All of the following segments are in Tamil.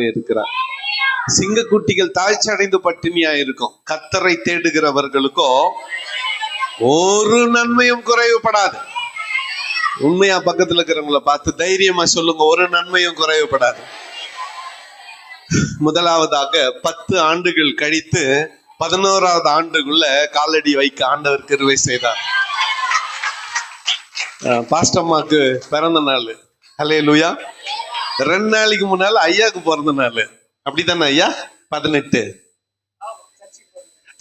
இருக்கிறார். சிங்கக்குட்டிகள் தாழ்ச்சி அடைந்து பட்டினியா இருக்கும். கர்த்தரை தேடுகிறவர்களுக்கோ ஒரு நன்மையும் குறைவுபடாது. உண்மையா பக்கத்துல இருக்கிறவங்களை பார்த்து தைரியமா சொல்லுங்க, ஒரு நன்மையும் குறைவுபடாது. முதலாவதாக 10 ஆண்டுகள் கழித்து 11வது ஆண்டுக்குள்ள காலடி வைக்க ஆண்டவர் கிருபை செய்தார். பாஸ்டம்மாக்கு பிறந்த நாள். ஹல்லேலூயா. 2 நாளைக்கு முன்னால ஐயாவுக்கு பிறந்த நாள். அப்படித்தானே ஐயா? 18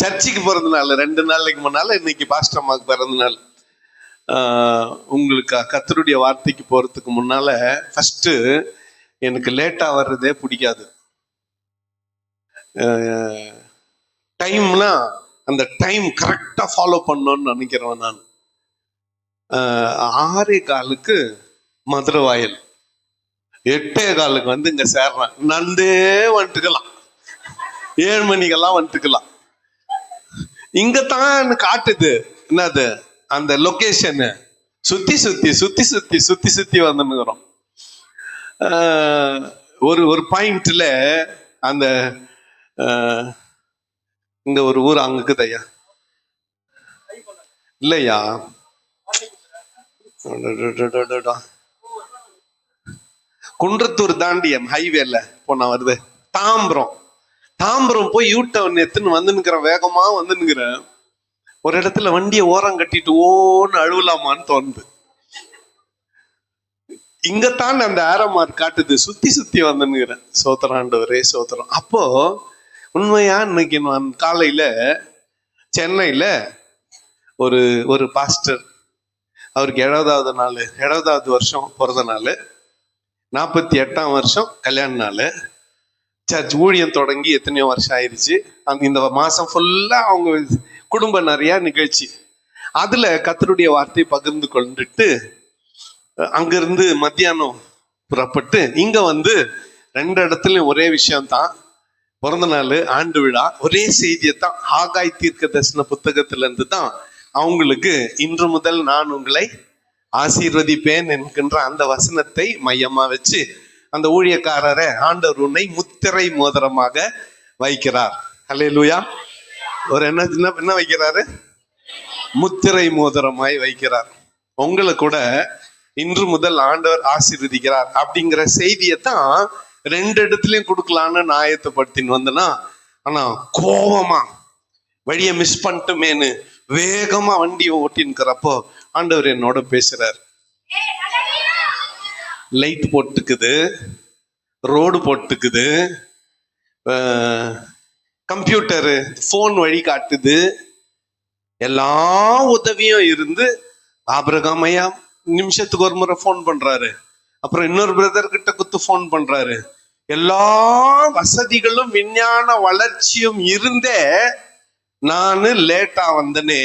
சர்ச்சுக்கு பிறந்த நாள். 2 நாளைக்கு முன்னால இன்னைக்கு பாஸ்டம்மாக்கு பிறந்த நாள். உங்களுக்கு கர்த்தருடைய வார்த்தைக்கு போறதுக்கு முன்னால ஃபர்ஸ்ட் எனக்கு லேட்டா வர்றதே பிடிக்காது. டைம்னா அந்த டைம் கரெக்டா ஃபாலோ பண்ணணும்னு நினைக்கிறேன் நான். 6:15 மதுரவாயல், 8:15 வந்து இங்க சேர்றேன். நந்தே வந்துட்டுக்கலாம், 7 மணிக்கெல்லாம் வந்துட்டுக்கலாம். இங்கத்தான் காட்டுது என்னது அந்த லொகேஷன். சுத்தி சுத்தி சுத்தி சுத்தி சுத்தி சுத்தி வந்துருக்கிறோம். ஒரு பாயிண்ட்ல அந்த இங்க ஒரு ஊர் அங்க இருக்குது ஐயா, இல்லையா? குன்றத்தூர் தாண்டி ஹைவேல போனா வருது தாம்பரம் போய் யூட்டர்ன் எத்துன்னு வந்துன்னுக்கிறேன். வேகமா வந்துன்னுக்கிறேன். ஒரு இடத்துல வண்டியை ஓரம் கட்டிட்டு ஓன்னு அழுவலாமான்னு தோணுது. இங்கத்தான் அந்த ஆரமார் காட்டுது. சுத்தி சுத்தி வந்துன்னுக்கிறேன். சோத்திராண்டவரே சோத்திரம். அப்போ உண்மையா இன்னைக்கு நான் காலையில சென்னையில ஒரு பாஸ்டர், அவருக்கு 70வது வருஷம் பிறந்த நாள், 48ஆம் வருஷம் கல்யாண நாள். சர்ச் ஊழியம் தொடங்கி எத்தனையோ வருஷம் ஆயிடுச்சு. இந்த மாசம் ஃபுல்லா அவங்க குடும்ப நிறைய நிகழ்ச்சி. அதுல கர்த்தருடைய வார்த்தையை பகிர்ந்து கொண்டுட்டு அங்கிருந்து மத்தியானம் புறப்பட்டு இங்க வந்து 2 இடத்துலயும் ஒரே விஷயம்தான். பிறந்த நாள், ஆண்டு விழா, ஒரே செய்தியத்தான். ஆகாய் தீர்க்க தரிசன புத்தகத்துல இருந்து தான் அவங்களுக்கு இன்று முதல் நான் உங்களை ஆசீர்வதிப்பேன் என்கின்ற அந்த வசனத்தை மையமா வச்சு அந்த ஊழியக்காரரை ஆண்டவர் உன்னை முத்திரை மோதிரமாக வைக்கிறார். ஹல்லேலூயா. ஒரு என்ன வைக்கிறாரு? முத்திரை மோதிரமாய் வைக்கிறார். உங்களை கூட இன்று முதல் ஆண்டவர் ஆசீர்வதிக்கிறார் அப்படிங்கிற செய்தியத்தான் 2 இடத்துலயும் கொடுக்கலான்னு நான் ஆயத்தப்படுத்தின்னு வந்தேன்னா, ஆனா கோபமா வழியை மிஸ் பண்ணிட்டுமேனு வேகமா வண்டியை ஓட்டின்னுக்கிறப்போ ஆண்டவர் என்னோட பேசுறார். லைட் போட்டுக்குது, ரோடு போட்டுக்குது, கம்ப்யூட்டரு போன் வழி காட்டுது, எல்லா உதவியும் இருந்து ஆபிரகாம் ஐயா நிமிஷத்துக்கு ஒரு முறை போன் பண்றாரு. அப்புறம் இன்னொரு பிரதர் கிட்ட குத்து போன் பண்றாரு. எல்லா வசதிகளும் விஞ்ஞான வளர்ச்சியும் இருந்தே நானு லேட்டா வந்தனே.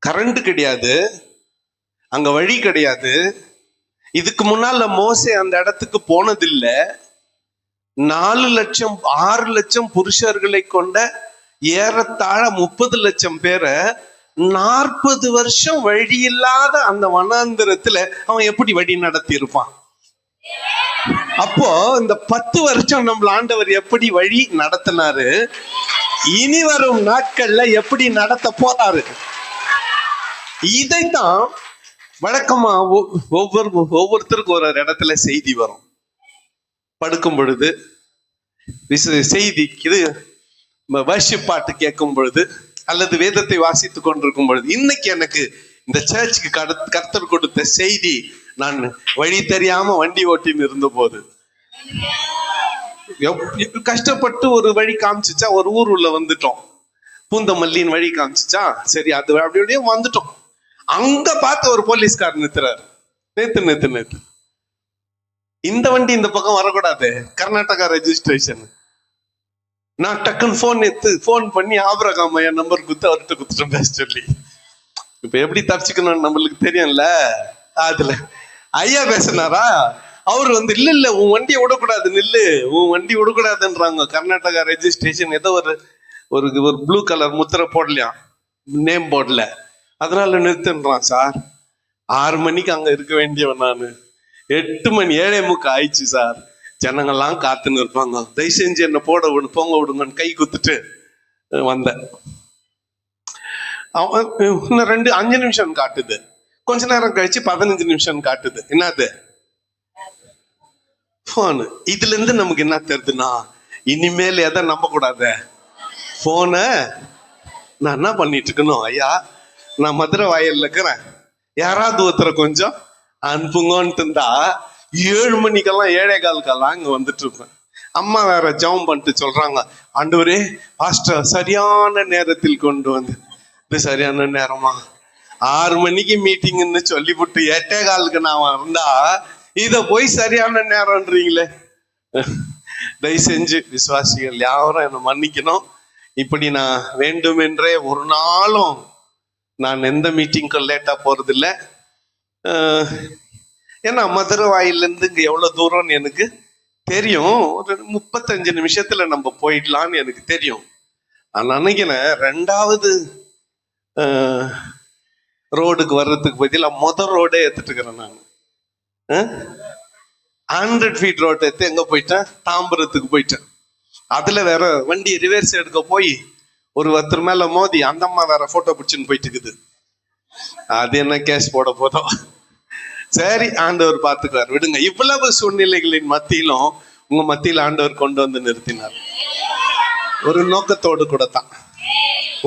கரண்ட் கிடையாது, அங்க வழி கிடையாது. இதுக்கு முன்னால மோசே அந்த இடத்துக்கு போனதில்லை. 4 லட்சம் 6 லட்சம் புருஷர்களை கொண்ட ஏறத்தாழ 30 லட்சம் பேரை 40 வருஷம் வழி இல்லாத அந்த வனாந்திரத்துல அவன் எப்படி வழி நடத்தி இருப்பான்? அப்போ இந்த 10 வருஷம் நம்மள ஆண்டவர் எப்படி வழி நடத்தினாரு, இனி வரும் நாட்கள்ல எப்படி நடத்த போறாரு, இதைத்தான் வழக்கமா ஒவ்வொருத்தருக்கும் ஒரு இடத்துல செய்தி வரும். படுக்கும் பொழுது செய்தி இது, வர்ஷிப் பாட்டு கேட்கும் பொழுது, அல்லது வேதத்தை வாசித்து கொண்டிருக்கும் பொழுது, இன்னைக்கு எனக்கு இந்த சர்ச்சுக்கு கர்த்தர் கொடுத்த செய்தி, நான் வழி தெரியாம வண்டி ஓட்டின்னு இருந்த போது கஷ்டப்பட்டு ஒரு வழி காமிச்சிச்சா, ஒரு ஊர் உள்ள வந்துட்டோம். பூந்தமல்லின்னு வழி காமிச்சிச்சா, சரி அது அப்படியே வந்துட்டோம். அங்க பார்த்து ஒரு போலீஸ்கார் நிறுத்துறாரு. நேத்து இந்த வண்டி இந்த பக்கம் வரக்கூடாது, கர்நாடகா ரெஜிஸ்ட்ரேஷன். நான் டக்குன்னு போன் பண்ணி ஆபிரகாம் ஐயா நம்பர் குத்து அவர்கிட்ட குத்துட்டேன் பேச சொல்லி. இப்ப எப்படி தப்பிச்சுக்கணும்னு நம்மளுக்கு தெரியும்ல. அதுல ஐயா பேசினாரா, அவர் இல்ல உன் வண்டியை விடக்கூடாது, நில்லு, உன் வண்டி விடக்கூடாதுன்றாங்க. கர்நாடகா ரெஜிஸ்ட்ரேஷன் ஏதோ ஒரு ப்ளூ கலர் முத்திரை போடலையாம், நேம் போர்ட்ல. அதனால நிறுத்துன்றான். சார் 6 மணிக்கு அங்க இருக்க வேண்டியவன் நானு, 8 மணி 7:45 ஆயிடுச்சு சார். ஜனங்கள்லாம் காத்துன்னு இருப்பாங்க. தயவு செஞ்சு என்ன போட விடு, போங்க விடுங்கன்னு கை குத்துட்டு வந்தேன். இன்னும் 5 நிமிஷம் காட்டுது. கொஞ்ச நேரம் கழிச்சு 15 நிமிஷம் காட்டுது. என்னது? போனு. இதுல இருந்து நமக்கு என்ன தெரியுதுன்னா, இனிமேல் எதை நம்ப கூடாத. போன நான் என்ன பண்ணிட்டு இருக்கணும், ஐயா நான் மதுரை வாயில்ல இருக்கிறேன், யாராவது ஒருத்தரை கொஞ்சம் அனுப்புங்கன்ட்டு இருந்தா 7 மணிக்கெல்லாம் 7:15 இங்க வந்துட்டு இருப்பேன். அம்மா வேற ஜெபம் பண்ணிட்டு சொல்றாங்க, ஆண்டவரே பாஸ்டர் சரியான நேரத்தில் கொண்டு வந்து. இது சரியான நேரமா? 6 மணிக்கு மீட்டிங்னு சொல்லிவிட்டு 8:15 நான் வந்தா இத போய் சரியான நேரம்ன்றீங்களே. தயவு செஞ்சு விசுவாசிகள் யாரும் என்ன மன்னிக்கணும். இப்படி நான் வேண்டுமென்றே ஒரு நாளும் நான் எந்த மீட்டிங்க்கும் லேட்டா போறது இல்லை. ஏன்னா மதுரை வாயிலிருந்து இங்க எவ்வளவு தூரம்னு எனக்கு தெரியும். ஒரு 35 நிமிஷத்துல நம்ம போயிடலான்னு எனக்கு தெரியும். நான் நினைக்கிறேன் 2வது ரோடுக்கு வர்றதுக்கு பதிலா முதல் ரோடே எடுத்துட்டு இருக்கிறேன். நான் 100 feet ரோட்டை எடுத்து எங்க போயிட்டேன், தாம்பரத்துக்கு போயிட்டேன். அதுல வேற வண்டி ரிவர்ஸ் எடுக்க போய் ஒரு 10 மேல மோதி அந்த அம்மா வேற போட்டோ பிடிச்சுன்னு போயிட்டு இருக்குது. அது என்ன கேஸ் போட போதும். சரி, ஆண்டவர் பார்த்துக்குவார், விடுங்க. இவ்வளவு சூழ்நிலைகளின் மத்தியிலும் உங்க மத்தியில் ஆண்டவர் கொண்டு வந்து நிறுத்தினார். ஒரு நோக்கத்தோடு கூட தான்.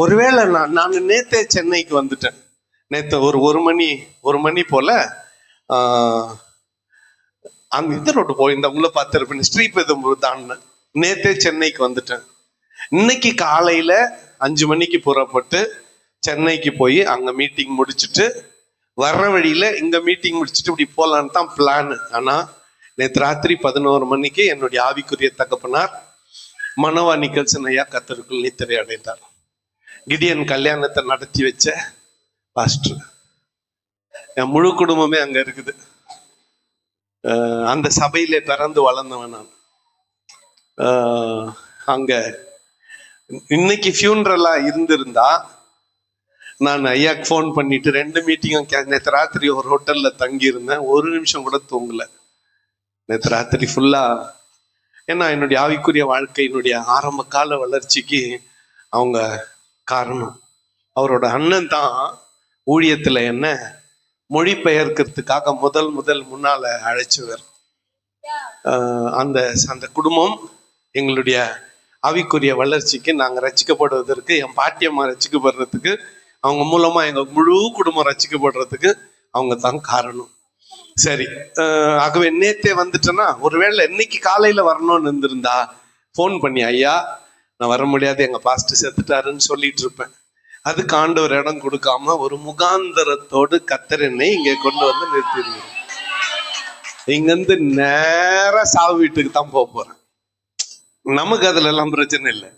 ஒருவேளை நான் நேத்தே சென்னைக்கு வந்துட்டேன். நேத்து ஒரு மணி போல அந்த இந்த ரோட்டு போயிருந்த உங்களை பார்த்துருப்பேன், ஸ்ரீபெரும்புதூர் தான். நேத்தே சென்னைக்கு வந்துட்டேன். இன்னைக்கு காலையில 5 மணிக்கு புறப்பட்டு சென்னைக்கு போய் அங்க மீட்டிங் முடிச்சுட்டு வர்ற வழியில இங்க மீட்டிங் முடிச்சுட்டு இப்படி போலான்னு தான் பிளான். ஆனா நேற்று ராத்திரி 11 மணிக்கு என்னுடைய ஆவிக்குரிய தகப்பனார் மனவா நிக்கல்சன் ஐயா கர்த்தருக்குள் நித்திரை அடைந்தார். கிடியன் கல்யாணத்தை நடத்தி வச்ச பாஸ்டர். என் முழு குடும்பமே அங்க இருக்குது. அந்த சபையில பிறந்து வளர்ந்தவன் நான். அங்க இன்னைக்கு ஃபியூனரலா இருந்திருந்தா நான் ஐயாக்கு ஃபோன் பண்ணிட்டு 2 மீட்டிங்கும் நேற்று ராத்திரி ஒரு ஹோட்டல்ல தங்கி இருந்தேன். 1 நிமிஷம் கூட தூங்கல நேற்று ராத்திரி ஃபுல்லா. ஏன்னா என்னுடைய ஆவிக்குரிய வாழ்க்கையினுடைய ஆரம்ப கால வளர்ச்சிக்கு அவங்க காரணம். அவரோட அண்ணன் தான் ஊழியத்துல என்ன மொழிபெயர்க்கிறதுக்காக முதல் முன்னால அழைச்சவர். அந்த குடும்பம் எங்களுடைய ஆவிக்குரிய வளர்ச்சிக்கு, நாங்க ரசிக்கப்படுவதற்கு, என் பாட்டியம்மா ரசிக்கப்படுறதுக்கு, அவங்க மூலமா எங்க முழு குடும்பம் ரசிக்கப்படுறதுக்கு அவங்க தான் காரணம். சரி, ஆகவே நேத்தே வந்துட்டேன்னா, ஒருவேளை இன்னைக்கு காலையில வரணும்னு இருந்திருந்தா போன் பண்ணி, ஐயா நான் வர முடியாது, எங்க பாஸ்டர் செத்துட்டாருன்னு சொல்லிட்டு இருப்பேன். அதுக்கு ஆண்டவர் இடம் கொடுக்காம ஒரு முகாந்தரத்தோடு கர்த்தர் என்னை இங்க கொண்டு வந்து நிறுத்திடுங்க. இங்க இருந்து நேரா சாவு வீட்டுக்கு தான் போறேன். நமக்கு அதுல எல்லாம் பிரச்சனை இல்லை.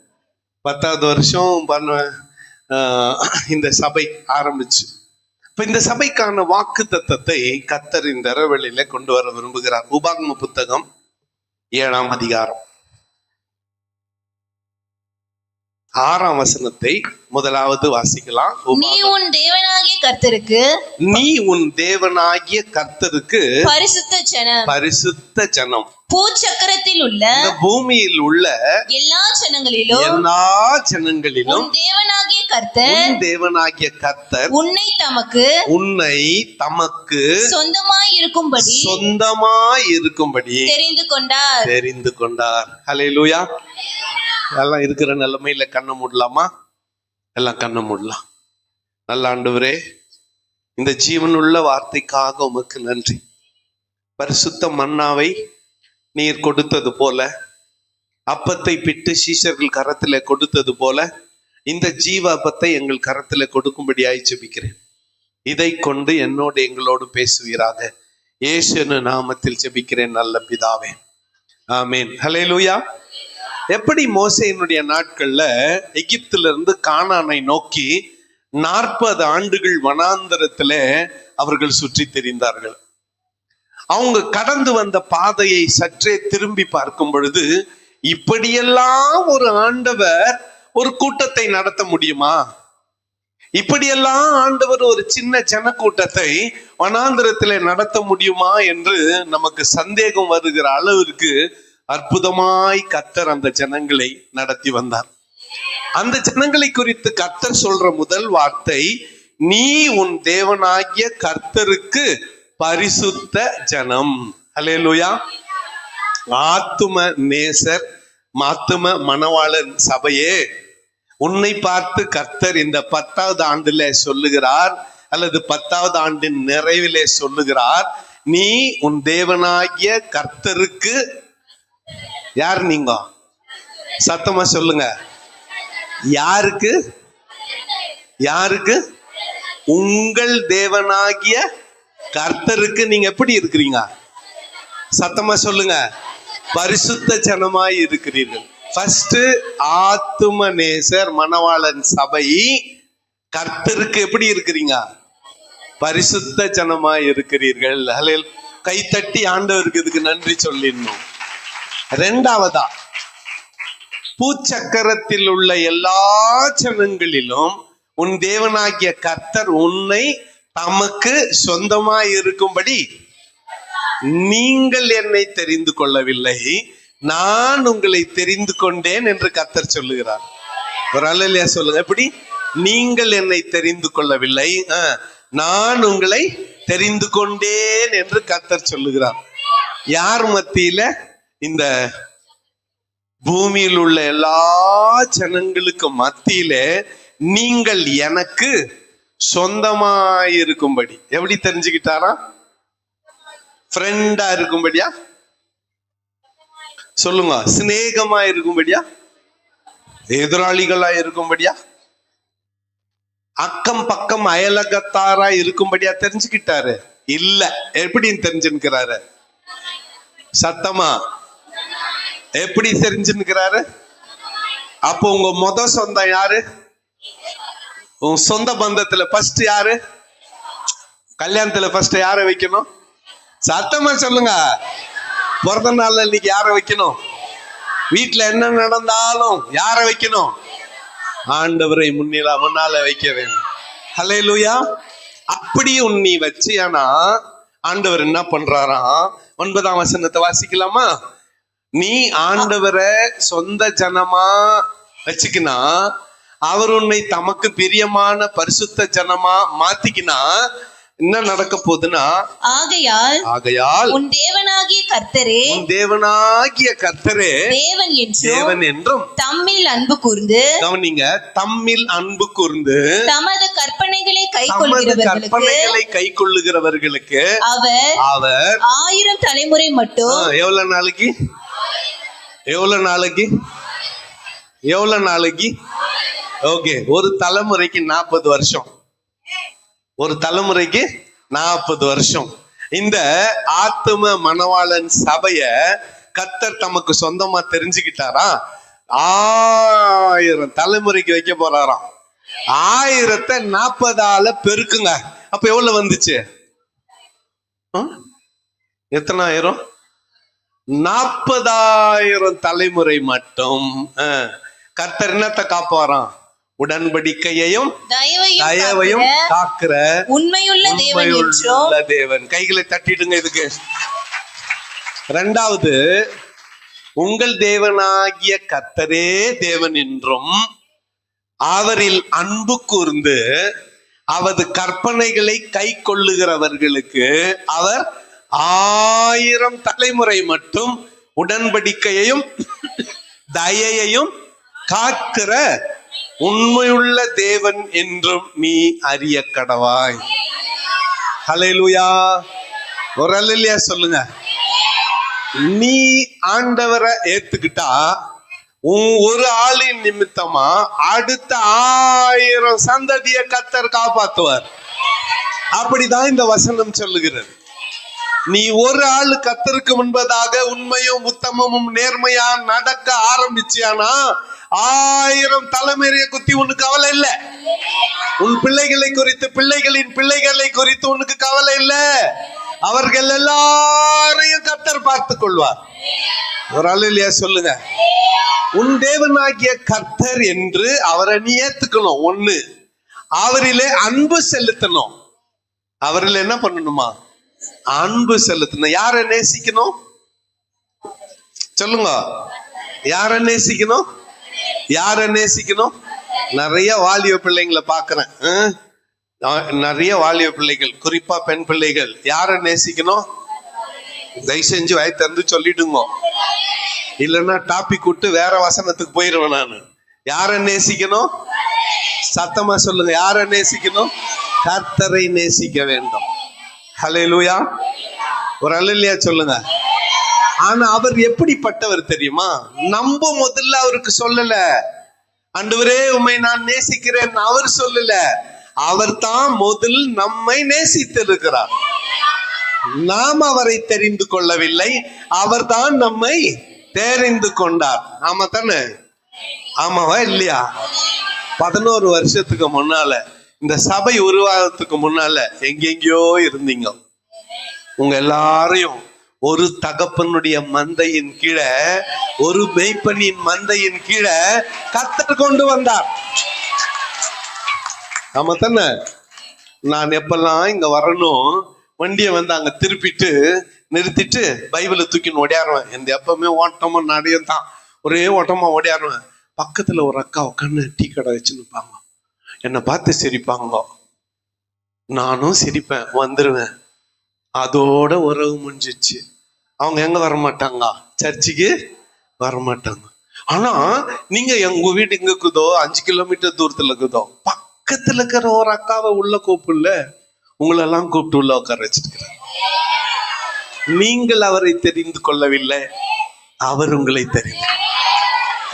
10வது வருஷம் இந்த சபை ஆரம்பிச்சு இப்ப இந்த சபைக்கான வாக்கு தத்தத்தை கர்த்தர் இந்த இரவெளியில கொண்டு வர விரும்புகிறார். உபாகம புத்தகம் 7ஆம் அதிகாரம் 6ஆம் வசனத்தை முதலாவது வாசிக்கலாம். நீ உன் தேவனாகிய கர்த்தருக்கு பரிசுத்த ஜனம், பூச்சக்கரத்தில் உள்ள பூமியில் உள்ள எல்லா ஜனங்களிலும் தேவனாகிய கர்த்தர் உன்னை தமக்கு சொந்தமாய் இருக்கும்படி தெரிந்து கொண்டார். ஹல்லேலூயா. எல்லாம் இருக்கிற நிலைமையில கண்ணை மூடலாமா? எல்லாம் கண்ணை மூடலாம். நல்ல ஆண்டவரே, இந்த ஜீவனுள்ள வார்த்தைக்காக உமக்கு நன்றி. பரிசுத்த மன்னாவை நீர் கொடுத்தது போல, அப்பத்தை பிட்டு சீஷர்கள் கரத்துல கொடுத்தது போல, இந்த ஜீவ அப்பத்தை எங்கள் கரத்துல கொடுக்கும்படியாய் ஜெபிக்கிறேன். இதை கொண்டு என்னோடு எங்களோடு பேசுவீராக. இயேசு நாமத்தில் ஜெபிக்கிறேன் நல்ல பிதாவே, ஆமேன். ஹல்லேலூயா. எப்படி மோசேயினுடைய நாட்கள்ல எகிப்துல இருந்து கானானை நோக்கி 40 ஆண்டுகள் வனாந்தரத்துல அவர்கள் சுற்றி திரிந்தார்கள். அவங்க கடந்து வந்த பாதையை சற்றே திரும்பி பார்க்கும் பொழுது, இப்படியெல்லாம் ஒரு ஆண்டவர் ஒரு கூட்டத்தை நடத்த முடியுமா? இப்படியெல்லாம் ஆண்டவர் ஒரு சின்ன ஜனக்கூட்டத்தை வனாந்திரத்திலே நடத்த முடியுமா என்று நமக்கு சந்தேகம் வருகிற அளவிற்கு அற்புதமாய் கர்த்தர் அந்த ஜனங்களை நடத்தி வந்தார். அந்த ஜனங்களை குறித்து கர்த்தர் சொல்ற முதல் வார்த்தை, நீ உன் தேவனாகிய கர்த்தருக்கு பரிசுத்த ஜனம். அல்லேலூயா. ஆத்தும நேசர், ஆத்தும மணவாளன் சபையே, உன்னை பார்த்து கர்த்தர் இந்த 10வது ஆண்டுல சொல்லுகிறார், அல்லது 10வது ஆண்டின் நிறைவிலே சொல்லுகிறார், நீ உன் தேவனாகிய கர்த்தருக்கு, யார் நீங்க? சத்தமா சொல்லுங்க. யாருக்கு? யாருக்கு? உங்கள் தேவனாகிய கர்த்தருக்கு நீங்க எப்படி இருக்கிறீங்க? சத்தமா சொல்லுங்க. பரிசுத்த ஜனமாய் இருக்கிறீர்கள். ஃபர்ஸ்ட் ஆத்தும நேசர் மணவாளன் சபை கர்த்தருக்கு எப்படி இருக்கிறீங்க? பரிசுத்த ஜனமாய் இருக்கிறீர்கள். கைத்தட்டி ஆண்டவருக்கு இதுக்கு நன்றி சொல்லிடணும். இரண்டாவதா, பூச்சக்கரத்தில் உள்ள எல்லா ஜனங்களிலும் உன் தேவனாகிய கர்த்தர் உன்னை தமக்கு சொந்தமாய் இருக்கும்படி நீங்கள் என்னை தெரிந்து கொள்ளவில்லை, நான் உங்களை தெரிந்து கொண்டேன் என்று கர்த்தர் சொல்லுகிறார். ஒரு அல்லேலூயா சொல்லுங்க. எப்படி? நீங்கள் என்னை தெரிந்து கொள்ளவில்லை, நான் உங்களை தெரிந்து கொண்டேன் என்று கர்த்தர் சொல்லுகிறார். யார் மத்தியில? இந்த பூமியில் உள்ள எல்லா ஜனங்களுக்கு மத்தியில நீங்கள் எனக்கு சொந்தமாயிருக்கும்படி. எப்படி தெரிஞ்சுக்கிட்டாரா? ஃப்ரெண்டா இருக்கும்படியா? சொல்லுங்க. சிநேகமா இருக்கும்படியா? எதிராளிகளா இருக்கும்படியா? அக்கம் பக்கம் அயலகத்தாரா இருக்கும்படியா தெரிஞ்சுக்கிட்டாரு? இல்ல. எப்படி தெரிஞ்சுக்கிறாரு? சத்தமா எப்படி தெரிஞ்சுக்கிறாரு? அப்போ உங்க மொத சொந்தம் யாரு? உங்க சொந்த பந்தத்துல ஃபர்ஸ்ட் யாரு? கல்யாணத்துல ஃபர்ஸ்ட் யாரை வைக்கணும்? சத்தமா சொல்லுங்க. பிறந்த நாள்ல இன்னைக்கு யாரை வைக்கணும்? வீட்டுல என்ன நடந்தாலும் யாரை வைக்கணும்? ஆண்டவரை முன்னால வைக்க வேண்டும். ஹல்லேலூயா. அப்படி நீ வச்சியானா ஆண்டவர் என்ன பண்றாராம்? 9ஆம் வசனத்தை வாசிக்கலாமா? நீ ஆண்டவரை சொந்த ஜனமா வச்சுக்கினா, அவர் உன்னை தமக்கு பிரியமான பரிசுத்த ஜனமா மாத்திக்கினா என்ன நடக்க போகுதுன்னா, ஆகையால் உன் தேவனாகிய கர்த்தரே, உன் தேவனாகிய கர்த்தரே தேவன் என்றும் தம்மில் அன்பு கூர்ந்து, கவனிங்க, தம்மில் அன்பு கூர்ந்து தமது கற்பனைகளை கைக்கொள்ளுகிறவர்களுக்கு அவர் 1000 தலைமுறை மட்டும். எவ்வளவு நாளைக்கு? ஓகே, ஒரு தலைமுறைக்கு 40 வருஷம். ஒரு தலைமுறைக்கு 40 வருஷம். இந்த ஆத்தும மணவாளன் சபைய கர்த்தர் தமக்கு சொந்தமா தெரிஞ்சுக்கிட்டாரா? 1000 தலைமுறைக்கு வைக்க போறாராம். 1000-ஐ 40ஆல பெருக்குங்க. அப்ப எவ்வளவு வந்துச்சு? எத்தனை ஆயிரம்? 40,000 தலைமுறை மட்டும். கர்த்தர் என்னத்தை காப்பாராம்? உடன்படிக்கையையும் தயவையும் காக்கிற உண்மையுள்ள தேவன். கைகளை தட்டிடுங்க இதுக்கு. இரண்டாவது, உங்கள் தேவனாகிய கர்த்தரே தேவன் என்றும் அவரில் அன்பு கூர்ந்து அவரது கற்பனைகளை கை கொள்ளுகிறவர்களுக்கு அவர் 1000 தலைமுறை மட்டும் உடன்படிக்கையையும் தயையையும் காக்கிற உண்மையுள்ள தேவன் என்றும் நீ அறிய கடவாய். ஹல்லேலூயா. ஒரு அல்லேலூயா சொல்லுங்க. நீ ஆண்டவரை ஏத்துக்கிட்டா ஒரு ஆளின் நிமித்தமா அடுத்த 1000 சந்ததியை கர்த்தர் காப்பாத்துவார். அப்படிதான் இந்த வசனம் சொல்லுகிறது. நீ ஒரு ஆளு கர்த்தருக்கு முன்பதாக உண்மையும் உத்தமமும் நேர்மையா நடக்க ஆரம்பிச்சியானா 1000 தலைமுறையை குறித்து உனக்கு கவலை இல்லை. உன் பிள்ளைகளை குறித்து, பிள்ளைகளின் பிள்ளைகளை குறித்து உனக்கு கவலை இல்லை. அவர்கள் எல்லாரையும் கர்த்தர் பார்த்து கொள்வார். ஒரு அல்லேலூயா சொல்லுங்க. உன் தேவனாகிய கர்த்தர் என்று அவரை நீ ஏத்துக்கணும். ஒண்ணு. அவரிலே அன்பு செலுத்தணும். அவரில் என்ன பண்ணணுமா? அன்பு செலுத்தணும். யாரை நேசிக்கணும் சொல்லுங்க? யாரை நேசிக்கணும்? யாரை நேசிக்கணும்? நிறைய வாலிப பிள்ளைங்களை பாக்குறேன். நிறைய வாலிப பிள்ளைகள், குறிப்பா பெண் பிள்ளைகள், யாரை நேசிக்கணும்? தயவு செஞ்சு வாய் திறந்து சொல்லிடுங்க, இல்லைன்னா டாபிக் விட்டு வேற வசனத்துக்கு போயிருவேன் நானு. யாரை நேசிக்கணும்? சத்தமா சொல்லுங்க. யாரை நேசிக்கணும்? கர்த்தரை நேசிக்க வேண்டும். ஹல்லேலூயா. ஒரு அல்லேலூயா சொல்லுங்க. ஆனா அவர் எப்படிப்பட்டவர் தெரியுமா? நம்ம முதல்ல அவருக்கு சொல்லல, ஆண்டவரே உம்மை நான் நேசிக்கிறேன் அவர் சொல்லல. அவர் தான் முதல் நம்மை நேசித்திருக்கிறார். நாம் அவரை தெரிந்து கொள்ளவில்லை, அவர் தான் நம்மை தெரிந்து கொண்டார். ஆமா தானே? ஆமாவா இல்லையா? 11 வருஷத்துக்கு முன்னால, இந்த சபை உருவாகிறதுக்கு முன்னால எங்கெங்கயோ இருந்தீங்க. உங்க எல்லாரையும் ஒரு தகப்பனுடைய மந்தையின் கீழே, ஒரு மேய்ப்பனின் மந்தையின் கீழே கர்த்தர் கொண்டு வந்தார். ஆமா தானே? நான் எப்பெல்லாம் இங்க வரணும், வண்டியை வந்து அங்க திருப்பிட்டு நிறுத்திட்டு பைபிளை தூக்கின்னு ஓடியாருவேன். இந்த எப்பவுமே ஓட்டமா நடையும் தான், ஒரே ஓட்டமா ஓடியாருவேன். பக்கத்துல ஒரு அக்கா உட்காந்து டீ கடை வச்சுன்னு இருப்பாங்க. என்னை பார்த்து சிரிப்பாங்க, நானும் சிரிப்பேன், வந்துருவேன். அதோட உறவு முடிஞ்சிச்சு. அவங்க எங்க வரமாட்டாங்க, சர்ச்சுக்கு வரமாட்டாங்க. ஆனா நீங்க எங்க வீடு எங்க இருக்குதோ 5 கிலோமீட்டர் தூரத்துல இருக்குதோ, பக்கத்துல இருக்கிற ஒரு அக்காவை உள்ள கூப்பிடல, உங்களெல்லாம் கூப்பிட்டு உள்ள உட்கார வச்சிருக்கிறார். நீங்கள் அவரை தெரிந்து கொள்ளவில்லை, அவர் உங்களை தெரிந்து.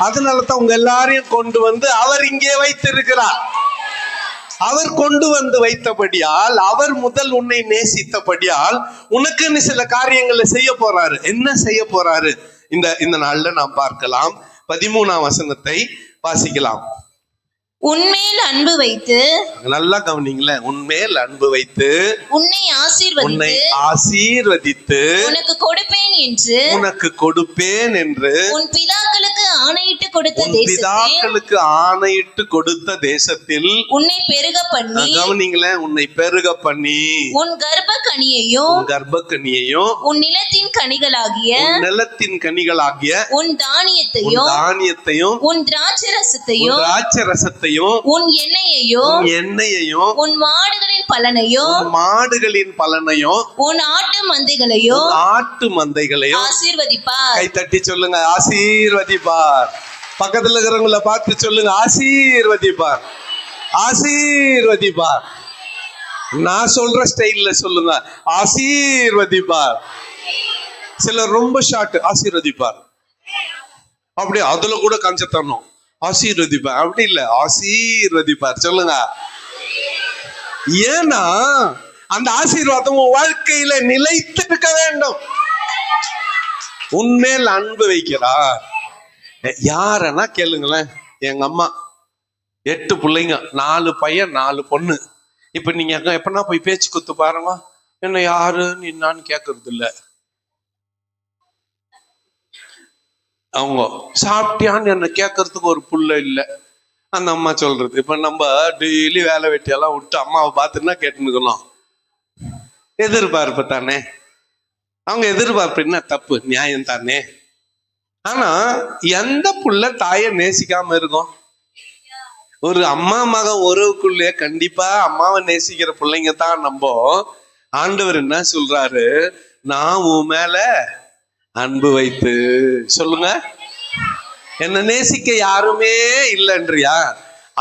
அதனாலதான் உங்க எல்லாரையும் கொண்டு வந்து அவர் இங்கே வைத்திருக்கிறார். அவர் கொண்டு வந்து வைத்தபடியால், அவர் முதல் உன்னை நேசித்தபடியால் உனக்குன்னு சில காரியங்களை செய்ய போறாரு. என்ன செய்ய போறாரு இந்த நாள்ல நாம் பார்க்கலாம். 13ஆம் வசனத்தை வாசிக்கலாம். உன்மேல் அன்பு வைத்து, நல்லா கவனிங்களேன், உன்மேல் அன்பு வைத்து உன்னை ஆசீர்வதித்து உனக்கு கொடுப்பேன் என்று உன் பிதாக்களுக்கு ஆணையிட்டு கொடுத்த தேசத்தில் உன்னை பெருக பண்ணி, கவனிங்களேன், உன்னை பெருக பண்ணி உன் கர்ப்பக்கனியையும் உன் நிலத்தின் கனிகளாகிய உன் தானியத்தையும் உன் திராட்சரசத்தையும் உன் எண்ணெயையும் உன் மாடுகளின் பலனையும் உன் ஆட்டு மந்தைகளையும் ஆசீர்வதிப்பார். கை தட்டி சொல்லுங்க, ஆசீர்வதிப்பார். பக்கத்துல இருக்கிறவங்கள பார்த்து சொல்லுங்க, ஆசீர்வதிப்பார், ஆசீர்வதிப்பார். நான் சொல்ற ஸ்டைல்ல சொல்லுங்க, ஆசீர்வதிப்பார். சிலர் ரொம்ப ஷார்ட், ஆசீர்வதிப்பார். அப்படி அதுல கூட கஞ்ச தரணும், ஆசீர்வதிப்பார். அப்படி இல்ல, ஆசீர்வதிப்பார் சொல்லுங்க. ஏன்னா அந்த ஆசீர்வாதம் உன் வாழ்க்கையில நிலைத்திருக்க வேண்டும். உன்மேல் அன்பு வைக்கிறார். யாரனா கேளுங்களேன். எங்க அம்மா 8 பிள்ளைங்க, 4 பையன் 4 பொண்ணு. இப்ப நீங்க எப்பனா போய் பேச்சு குத்து பாருங்க, என்ன யாரு நின்னான்னு கேக்குறது இல்ல. அவங்க சாப்பிட்டியான்னு என்ன கேட்கறதுக்கு ஒரு புள்ள இல்ல. அந்த அம்மா சொல்றது. இப்ப நம்ம டெய்லி வேலை வெட்டியெல்லாம் விட்டு அம்மாவை பார்த்துன்னா கேட்டுக்கணும், எதிர்பார்ப்பு தானே. அவங்க எதிர்பார்ப்பு என்ன தப்பு, நியாயம் தானே. ஆனா எந்த புள்ள தாயை நேசிக்காம இருக்கும்? ஒரு அம்மா மகன் உறவுக்குள்ளே கண்டிப்பா அம்மாவை நேசிக்கிற பிள்ளைங்க தான் நம்ம. ஆண்டவர் என்ன சொல்றாரு, நான் உன் மேல அன்பு வைத்து, சொல்லுங்க, என்ன நேசிக்க யாருமே இல்லைன்றியா?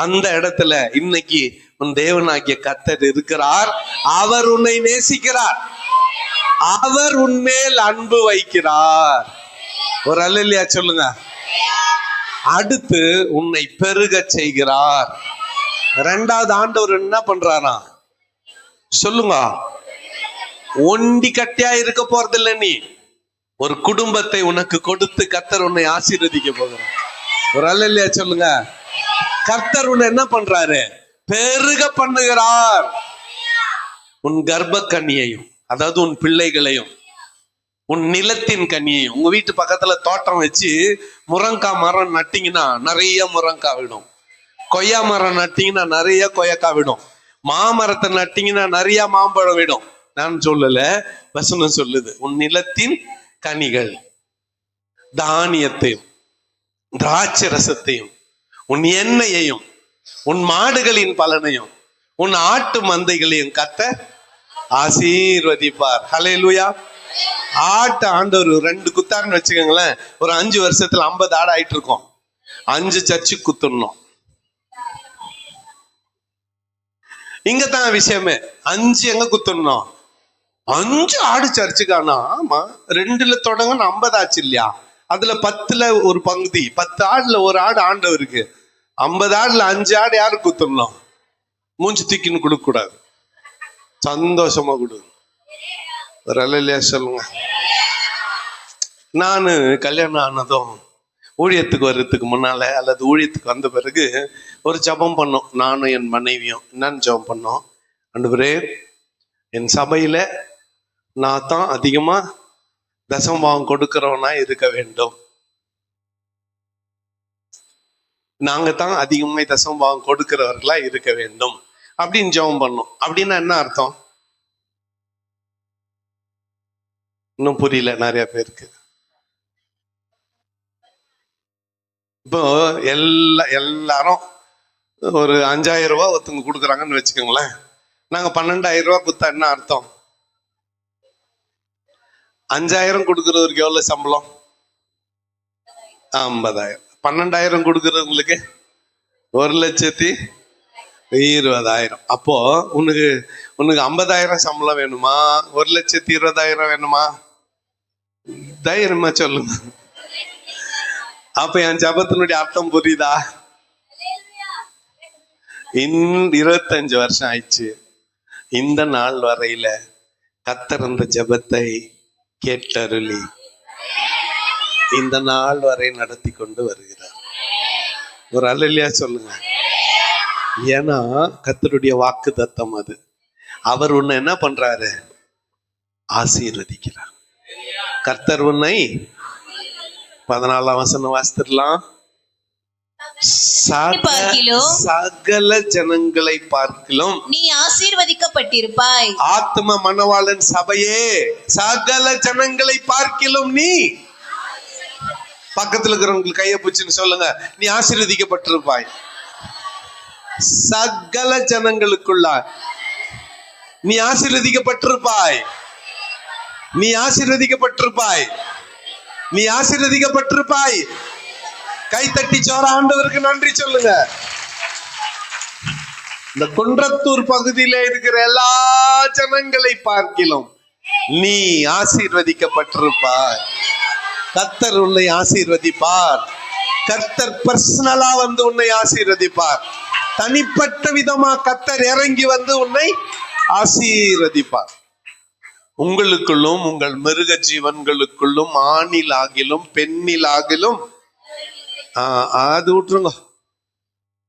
அந்த இடத்துல இன்னைக்கு உன் தேவனாகிய கர்த்தர் இருக்கிறார். அவர் உன்னை நேசிக்கிறார், அவர் உன்மேல் அன்பு வைக்கிறார். ஒரு அல்லேலூயா சொல்லுங்க. அடுத்து உன்னை பெருக செய்கிறார். 2வது ஆண்டவர் என்ன பண்றாரா சொல்லுங்க, ஒண்டி கட்டியா இருக்க போறதில்ல. நீ ஒரு குடும்பத்தை உனக்கு கொடுத்து கர்த்தர் உன்னை ஆசீர்வதிக்க போகிறார். ஒரு அல்லேலூயா சொல்லுங்க. கர்த்தர் உன்னை என்ன பண்றாரு, பெருக பண்ணுகிறார். உன் கர்ப்ப கனியையும், அதாவது உன் பிள்ளைகளையும், உன் நிலத்தின் கனியையும். உங்க வீட்டு பக்கத்துல தோட்டம் வச்சு முருங்கா மரம் நட்டிங்கன்னா நிறைய முருங்கா விடும். கொய்யா மரம் நட்டீங்கன்னா நிறைய கொய்யாக்காய் விடும். மாமரத்தை நட்டீங்கன்னா நிறைய மாம்பழம் விடும். நான் சொல்லல, வசனம் சொல்லுது. உன் நிலத்தின் கனிகள், தானியத்தையும் திராட்சை ரசத்தையும் உன் எண்ணெயையும் உன் மாடுகளின் பலனையும் உன் ஆட்டு மந்தைகளையும் கர்த்தர் ஆசீர்வதிப்பார். ஹல்லேலூயா. ஆட்டு ஆண்டவர் 2 குத்தாருன்னு வச்சுக்கோங்களேன், ஒரு 5 வருஷத்துல 50 ஆடு ஆயிட்டு இருக்கோம். 5 சர்ச்சு குத்துடணும். இங்கதான் விஷயமே. 5 எங்க குத்துடணும்? 5 ஆடு சர்ச்சுக்கானா? ஆமா, 2ல தொடங்க 50 ஆச்சு இல்லையா? அதுல 10ல ஒரு பகுதி, 10 ஆடுல ஒரு ஆடு ஆண்டவருக்கு. 50 ஆடுல 5 ஆடு யாரு குத்துடணும்? மூஞ்சி தூக்கின்னு கொடுக்க கூடாது, சந்தோஷமா கொடு. ஒரு அல்லேலூயா சொல்லுங்க. நானு கல்யாணம் ஆனதும் ஊழியத்துக்கு வர்றதுக்கு முன்னால அல்லது ஊழியத்துக்கு வந்த பிறகு ஒரு ஜபம் பண்ணோம், நானும் என் மனைவியும். என்னன்னு ஜபம் பண்ணோம்? ஆண்டவரே, என் சபையில நான் தான் அதிகமா தசமபாகம் கொடுக்கிறவனா இருக்க வேண்டும். நாங்க தான் அதிகமா தசமபாகம் கொடுக்கிறவர்களா இருக்க வேண்டும் அப்படின்னு ஜெபம் பண்ணோம். அப்படின்னா என்ன அர்த்தம்? இன்னும் புரியல நிறைய பேருக்கு. இப்போ எல்லாரும் ஒரு 5000 ரூபாய் ஒருத்தவங்க கொடுக்குறாங்கன்னு வச்சுக்கோங்களேன். நாங்க 12000 ரூபாய் கொடுத்தா என்ன அர்த்தம்? 5000 கொடுக்கறவருக்கு எவ்வளவு சம்பளம்? 50000. 12000 கொடுக்கறவங்களுக்கு 1,20,000. அப்போ உனக்கு 50000 சம்பளம் வேணுமா? 1,20,000 வேணுமா? தைரியமா சொல்லுங்க. அப்ப என் ஜபத்தினுடைய அர்த்தம் புரியுதா? 25 வருஷம் ஆயிடுச்சு. இந்த நாள் வரையில கர்த்தர் அந்த ஜபத்தை கேட்டருளி இந்த நாள் வரை நடத்தி கொண்டு வருகிறார். ஒரு அல்லேலூயா சொல்லுங்க. ஏன்னா கர்த்தருடைய வாக்கு தத்தம் அது. அவர் உன்னை என்ன பண்றாரு? ஆசீர்வதிக்கிறார். கர்த்தர் உன்னை 14ஆம் வசனம் வாசித்திடலாம். சகல ஜனங்களை பார்க்கிலும் நீ ஆசீர்வதிக்கப்பட்டிருப்பாய். ஆத்ம மணவாளன் சபையே, சகல ஜனங்களை பார்க்கிலும் நீ. பக்கத்துல இருக்கிறவங்களுக்கு கையை பிடிச்சுன்னு சொல்லுங்க, நீ ஆசீர்வதிக்கப்பட்டிருப்பாய். சகல ஜனங்களுக்குள்ள நீ ஆசீர்வதிக்கப்பட்டிருப்பாய். நீ ஆசீர்வதிக்கப்பட்டிருப்பாய். நீ ஆசீர்வதிக்கப்பட்டிருப்பாய். கை தட்டி சோர ஆண்டவருக்கு நன்றி சொல்லுங்க. இந்த குன்றத்தூர் பகுதியில இருக்கிற எல்லா ஜனங்களை பார்க்கிலும் நீ ஆசீர்வதிக்கப்பட்டிருப்பாய். கர்த்தர் உன்னை ஆசீர்வதிப்பார். கர்த்தர் பர்சனலா வந்து உன்னை ஆசீர்வதிப்பார். தனிப்பட்ட விதமா கர்த்தர் இறங்கி வந்து உன்னை ஆசீர்வதிப்பார். உங்களுக்குள்ளும் உங்கள் மிருக ஜீவன்களுக்குள்ளும் ஆணில் ஆகிலும் பெண்ணில் ஆகிலும் அது விட்டுருங்க,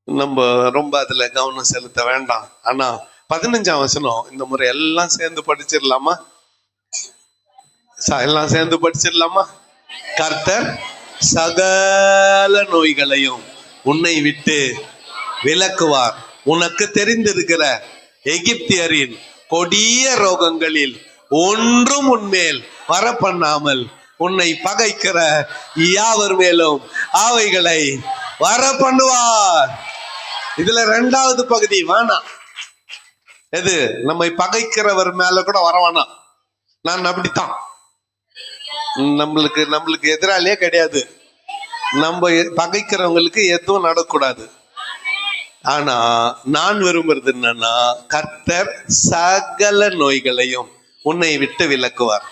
நம்ம ரொம்ப அதுல கவனம் செலுத்த வேண்டாம். ஆனா 15ஆம் வசனம் இந்த முறை எல்லாம் சேர்ந்து படிச்சிடலாமா? எல்லாம் சேர்ந்து படிச்சிடலாமா? கர்த்தர் சகல நோய்களையும் உன்னை விட்டு விலக்குவார். உனக்கு தெரிந்திருக்கிற எகிப்தியரின் கொடிய ரோகங்களில் ஒன்றும் உன்மேல் வர பண்ணாமல் உன்னை பகைக்கிற யாவர் மேலும் அவைகளை வர பண்ணுவார். இதுல 2வது பகுதி வேணாம். எது? நம்மை பகைக்கிறவர் மேல கூட வர வேணாம். நான் அப்படித்தான். நம்மளுக்கு எதிராளியே கிடையாது. நம்ம பகைக்கிறவங்களுக்கு எதுவும் நடக்கூடாது. ஆனா நான் விரும்புறது என்னன்னா, கர்த்தர் சகல நோய்களையும் உன்னை விட்டு விலக்குவார்.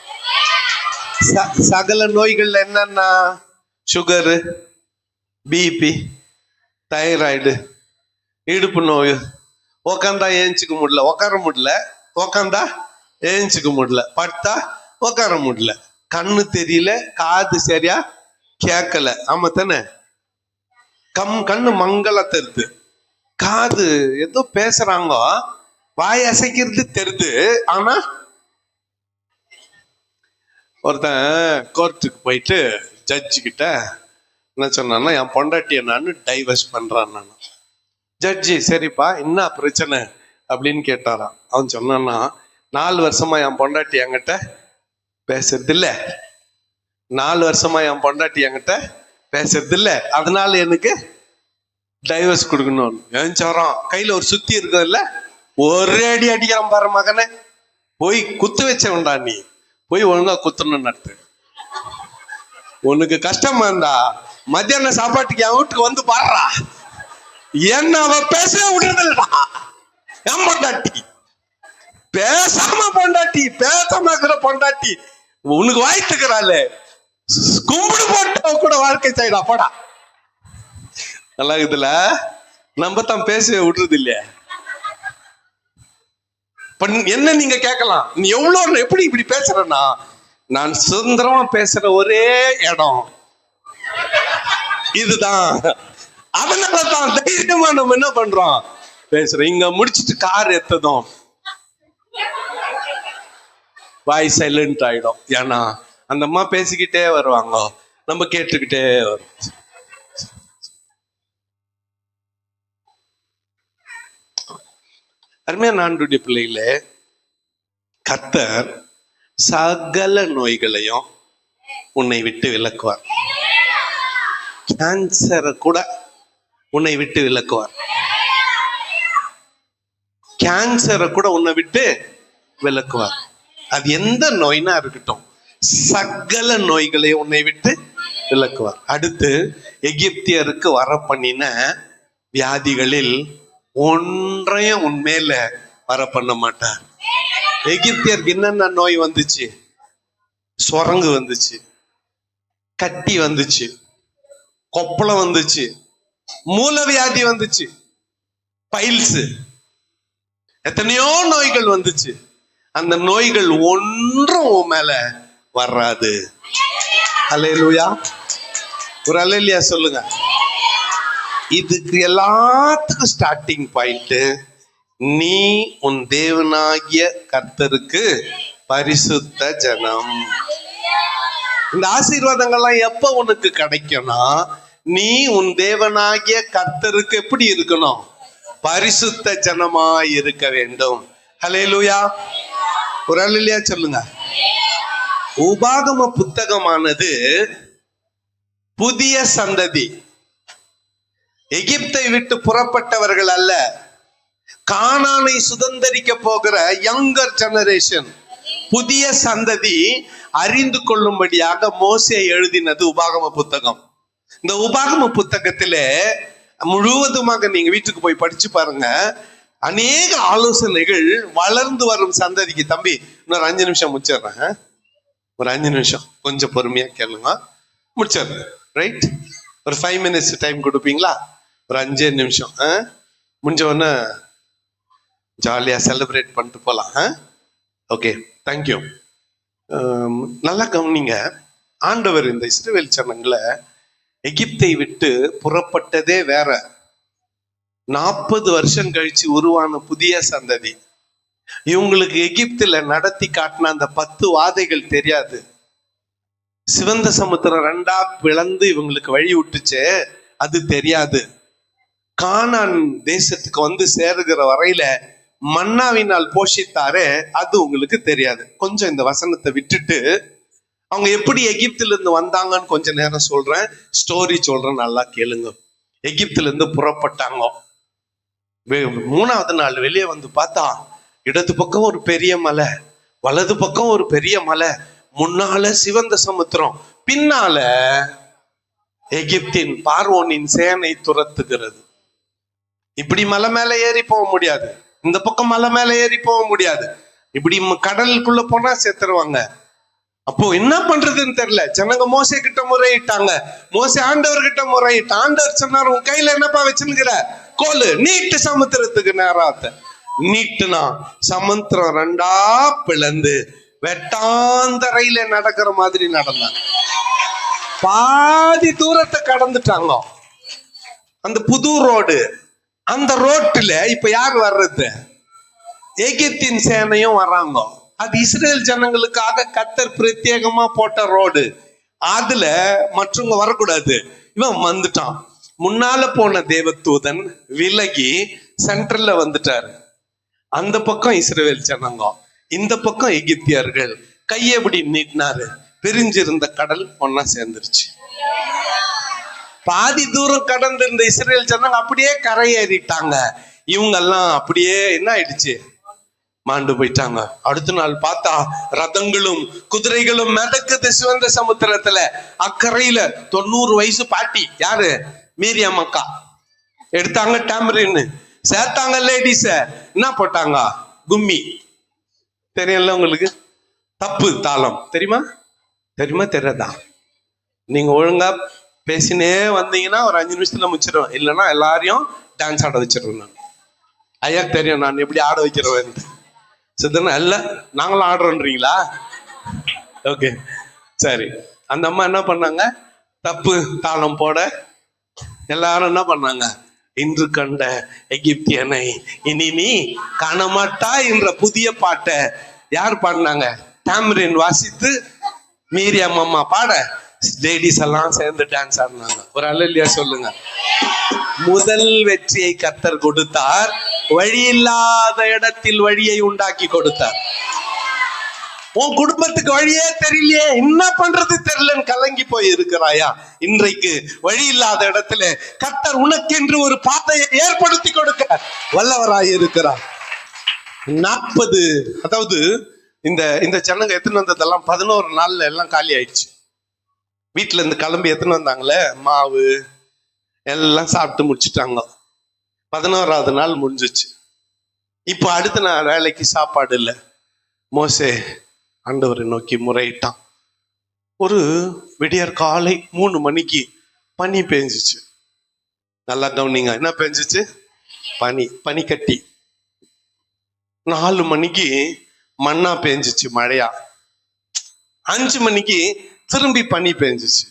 சகல நோய்கள் என்னன்னா, சுகரு, பிபி, தைராய்டு, இடுப்பு நோய், உக்காந்தா ஏஞ்சிக்க முடியல, உக்கார முடியல, உக்காந்தா ஏஞ்சிக்க முடியல, படுத்தா உக்கார முடியல, கண்ணு தெரியல, காது சரியா கேட்கல. ஆமா தானே? கண்ணு மங்களா தெரியுது, காது ஏதோ பேசுறாங்க, வாய் அசைக்கிறது தெரியுது. ஆனா ஒருத்தன் கோர்ட்டுக்கு போயிட்டு ஜட்ஜு கிட்ட என்ன சொன்னான்னா, என் பொண்டாட்டியை நான் டைவர்ஸ் பண்றான். ஜட்ஜி சரிப்பா என்ன பிரச்சனை அப்படின்னு கேட்டாராம். அவன் சொன்னான்னா, 4 வருஷமா என் பொண்டாட்டி என்கிட்ட பேசுறது இல்ல, 4 வருஷமா என் பொண்டாட்டி என்கிட்ட பேசுறது இல்ல, அதனால எனக்கு டைவர்ஸ் கொடுக்கணும். ஏன் சொல்றான், கையில ஒரு சுத்தி இருக்குதுல்ல, ஒரே அடி அடிக்கிறான் பாரு மகனே, போய் குத்து வச்சவன்டா நீ, போய் ஒழுங்கா குத்தணும் நடத்து. உனக்கு கஷ்டமா இருந்தா மத்தியான சாப்பாட்டுக்கு என் வீட்டுக்கு வந்து பாடுறா, என்ன அவ பேசவே விடுறதில்லடா. என் பொண்டாட்டி பேசாம பொண்டாட்டி, பேசாம இருக்கிற பொண்டாட்டி உனக்கு வாய்த்துக்கிறாள், கும்பிடு போட்ட கூட வாழ்க்கை சைடா போடா. நல்லா இருக்குதுல, நம்ம தான் பேசவே விடுறது இல்லையா? என்ன நீங்க கேட்கலாம், நீ எவ்வளவு எப்படி இப்படி பேசுறன்னா, நான் சுதந்திரமா பேசுற ஒரே இடம் இதுதான். அதனாலதான் தைரியமா நம்ம என்ன பண்றோம், பேசுறோம். இங்க முடிச்சிட்டு கார் எத்ததும் வாய் சைலண்ட் ஆயிடும். ஏன்னா அந்த அம்மா பேசிக்கிட்டே வருவாங்க, நம்ம கேட்டுக்கிட்டே வரும். அருமையா நான்குடைய பிள்ளைகளே, கர்த்தர் சகல நோய்களையும் உன்னை விட்டு விலக்குவார். கேன்சரை கூட உன்னை விட்டு விலக்குவார். கேன்சரை கூட உன்னை விட்டு விலக்குவார். அது எந்த நோய்னா இருக்கட்டும், சகல நோய்களையும் உன்னை விட்டு விலக்குவார். அடுத்து, எகிப்தியருக்கு வர பண்ணின வியாதிகளில் ஒன்றையும் உன்மேல வர பண்ண மாட்டார். எகிப்தியருக்கு என்னென்ன நோய் வந்துச்சு? சொரங்கு வந்துச்சு, கட்டி வந்துச்சு, கொப்பளம் வந்துச்சு, மூலவியாதி வந்துச்சு, பைல்ஸ், எத்தனையோ நோய்கள் வந்துச்சு. அந்த நோய்கள் ஒன்றும் உன் மேல வராது. அல்லேலூயா, ஒரு அல்லேலூயா சொல்லுங்க. இதுக்கு எல்லாத்துக்கும் ஸ்டார்டிங் பாயிண்ட், நீ உன் தேவனாகிய கர்த்தருக்கு பரிசுத்த ஜனம். இந்த ஆசீர்வாதங்கள்லாம் எப்ப உனக்கு கிடைக்கும்னா, நீ உன் தேவனாகிய கர்த்தருக்கு எப்படி இருக்கணும்? பரிசுத்த ஜனமாய் இருக்க வேண்டும். ஹல்லேலூயா, ஒரு அல்லேலூயா சொல்லுங்க. உபாகம புத்தகமானது புதிய சந்ததி, எகிப்தை விட்டு புறப்பட்டவர்கள் அல்ல, கானானை சுதந்தரிக்க போகிற யங்கர் ஜெனரேஷன், புதிய சந்ததி அறிந்து கொள்ளும்படியாக மோசே எழுதினது உபாகம புத்தகம். இந்த உபாகம புத்தகத்திலே முழுவதுமாக நீங்க வீட்டுக்கு போய் படிச்சு பாருங்க. அநேக ஆலோசனைகள் வளர்ந்து வரும் சந்ததிக்கு. தம்பி, இன்னொரு 5 நிமிஷம் முடிச்சிடுறேன், ஒரு 5 நிமிஷம் கொஞ்சம் பொறுமையா கேளுங்க, முடிச்சிடுறேன். ரைட், ஒரு 5 மினிட்ஸ் டைம் கொடுப்பீங்களா? ஒரு 5 நிமிஷம் முடிஞ்ச உடனே ஜாலியா செலிப்ரேட் பண்ணிட்டு போலாம். Okay, thank you. நல்லா கவனிங்க. ஆண்டவர் இந்த இஸ்ரவேல் ஜனங்களை எகிப்தை விட்டு புறப்பட்டதே வேற. 40 வருஷம் கழிச்சு உருவான புதிய சந்ததி. இவங்களுக்கு எகிப்துல நடத்தி காட்டின அந்த 10 வாதைகள் தெரியாது. சிவந்த சமுத்திரம் 2ஆ பிளந்து இவங்களுக்கு வழி விட்டுச்சே, அது தெரியாது. கானான் தேசத்துக்கு வந்து சேருகிற வரையில மன்னாவினால் போஷித்தாரே, அது உங்களுக்கு தெரியாது. கொஞ்சம் இந்த வசனத்தை விட்டுட்டு அவங்க எப்படி எகிப்துல இருந்து வந்தாங்கன்னு கொஞ்ச நேரம் சொல்றேன், ஸ்டோரி சொல்றேன், நல்லா கேளுங்க. எகிப்துல இருந்து புறப்பட்டாங்க. 3ஆவது நாள் வெளியே வந்து பார்த்தா, இடது பக்கம் ஒரு பெரிய மலை, வலது பக்கம் ஒரு பெரிய மலை, முன்னால சிவந்த சமுத்திரம், பின்னால எகிப்தின் பார்வோனின் சேனை துரத்துகிறது. இப்படி மலை மேல ஏறி போக முடியாது, இந்த பக்கம் மலை மேல ஏறி போக முடியாது. இப்படி கடலுக்குள்ள போனா செத்துருவாங்க. அப்போ என்ன பண்றதுன்னு தெரியல. ஜனங்க மோசே கிட்ட முறையிட்டாங்க. மோசே ஆண்டவர் கிட்ட முறையிட்ட. ஆண்டவர் சொன்னார், உன் கையில என்னப்பா வச்சுருக்கிற? கோலு, நீட்டு சமுத்திரத்துக்கு நேராத்த. நீட்டுனா சமுத்திரம் 2ஆ பிளந்து வெட்டாந்தரையில நடக்கிற மாதிரி நடந்தாங்க. பாதி தூரத்தை கடந்துட்டாங்க. அந்த புது ரோடு, அந்த ரோட்டுல இப்ப யார் வர்றது? எகிப்தின் சேனையும் வர்றாங்க. அது இஸ்ரேல் ஜனங்களுக்காக கர்த்தர் பிரத்யேகமா போட்ட ரோடு. அதுல மற்றவங்க வரக்கூடாது. இவன் வந்துட்டான். முன்னால போன தேவதூதன் விலகி சென்டர்ல வந்துட்டாரு. அந்த பக்கம் இஸ்ரவேல் ஜனங்க, இந்த பக்கம் எகிப்தியர்கள். கையை இப்படி நீட்டினாரு, பிரிஞ்சிருந்த கடல் ஒன்னா சேர்ந்துருச்சு. பாதி தூரம் கடந்து இருந்த இஸ்ரேல் ஜனங்க அப்படியே கரையேறிட்டாங்க. இவங்க எல்லாம் அப்படியே என்ன ஆயிடுச்சு, மாண்டு போயிட்டாங்க. அடுத்த நாள் பார்த்தா ரதங்களும் குதிரைகளும் மிதக்குது சிவந்த சமுத்திரத்துல. அக்கறையில 90 வயசு பாட்டி, யாரு, மீரியம் அக்கா, எடுத்தாங்க டேம்பரின்னு, சேர்த்தாங்க லேடிஸ. என்ன போட்டாங்க, கும்மி. தெரியல உங்களுக்கு? தப்பு தாளம் தெரியுமா? தெரியுமா தெரியாதா? நீங்க ஒழுங்கா பேசினே வந்தீங்கன்னா ஒரு 5 நிமிஷத்துல முடிச்சிடுவேன். இல்லைன்னா எல்லாரையும் டான்ஸ் ஆட வச்சிருவேன் நான். ஐயா தெரியும் நான் எப்படி ஆட வைக்கிறேன். சித்தனா இல்ல, நாங்களும் ஆடுறோன்றீங்களா? ஓகே சரி. அந்த அம்மா என்ன பண்ணாங்க, தப்பு தாளம் போட எல்லாரும் என்ன பண்ணாங்க, இன்று கண்ட எகிப்தியனை இனி நீ காணமாட்டா என்ற புதிய பாட்டை யார் பாடினாங்க? டாமரின் வாசித்து மீரியம் அம்மா பாட லேடிஸ் எல்லாம் சேர்ந்து டான்ஸ் ஆடினாங்க. ஒரு அல்லேலூயா சொல்லுங்க. முதல் வெற்றியை கர்த்தர் கொடுத்தார், வழி இல்லாத இடத்தில் வழியை உண்டாக்கி கொடுத்தார். உன் குடும்பத்துக்கு வழியே தெரியலையே, என்ன பண்றது தெரியலன்னு கலங்கி போய் இருக்கிறாயா? இன்றைக்கு வழி இல்லாத இடத்துல கர்த்தர் உனக்கென்று ஒரு பாதையை ஏற்படுத்தி கொடுக்க வல்லவராய் இருக்கிறார். 40, அதாவது இந்த ஜனங்க எத்தனை வந்ததெல்லாம் 11 நாள்ல எல்லாம் காலி ஆயிடுச்சு. வீட்டுல இருந்து கிளம்பி எத்தனை வந்தாங்களே, மாவு எல்லாம் சாப்பிட்டு முடிச்சுட்டாங்க. 11வது நாள் முடிஞ்சிச்சு. இப்ப அடுத்த நாள் வேலைக்கு சாப்பாடு இல்லை. மோசே ஆண்டவரை நோக்கி முறையிட்டான். ஒரு விடியற் காலை 3 மணிக்கு பனி பெஞ்சிச்சு. நல்லா கவனிங்க, என்ன பெஞ்சிச்சு? பனி, பனிக்கட்டி. 4 மணிக்கு மண்ணா பெஞ்சிச்சு, மழையா. 5 மணிக்கு திரும்பி பனி பெஞ்சிச்சு.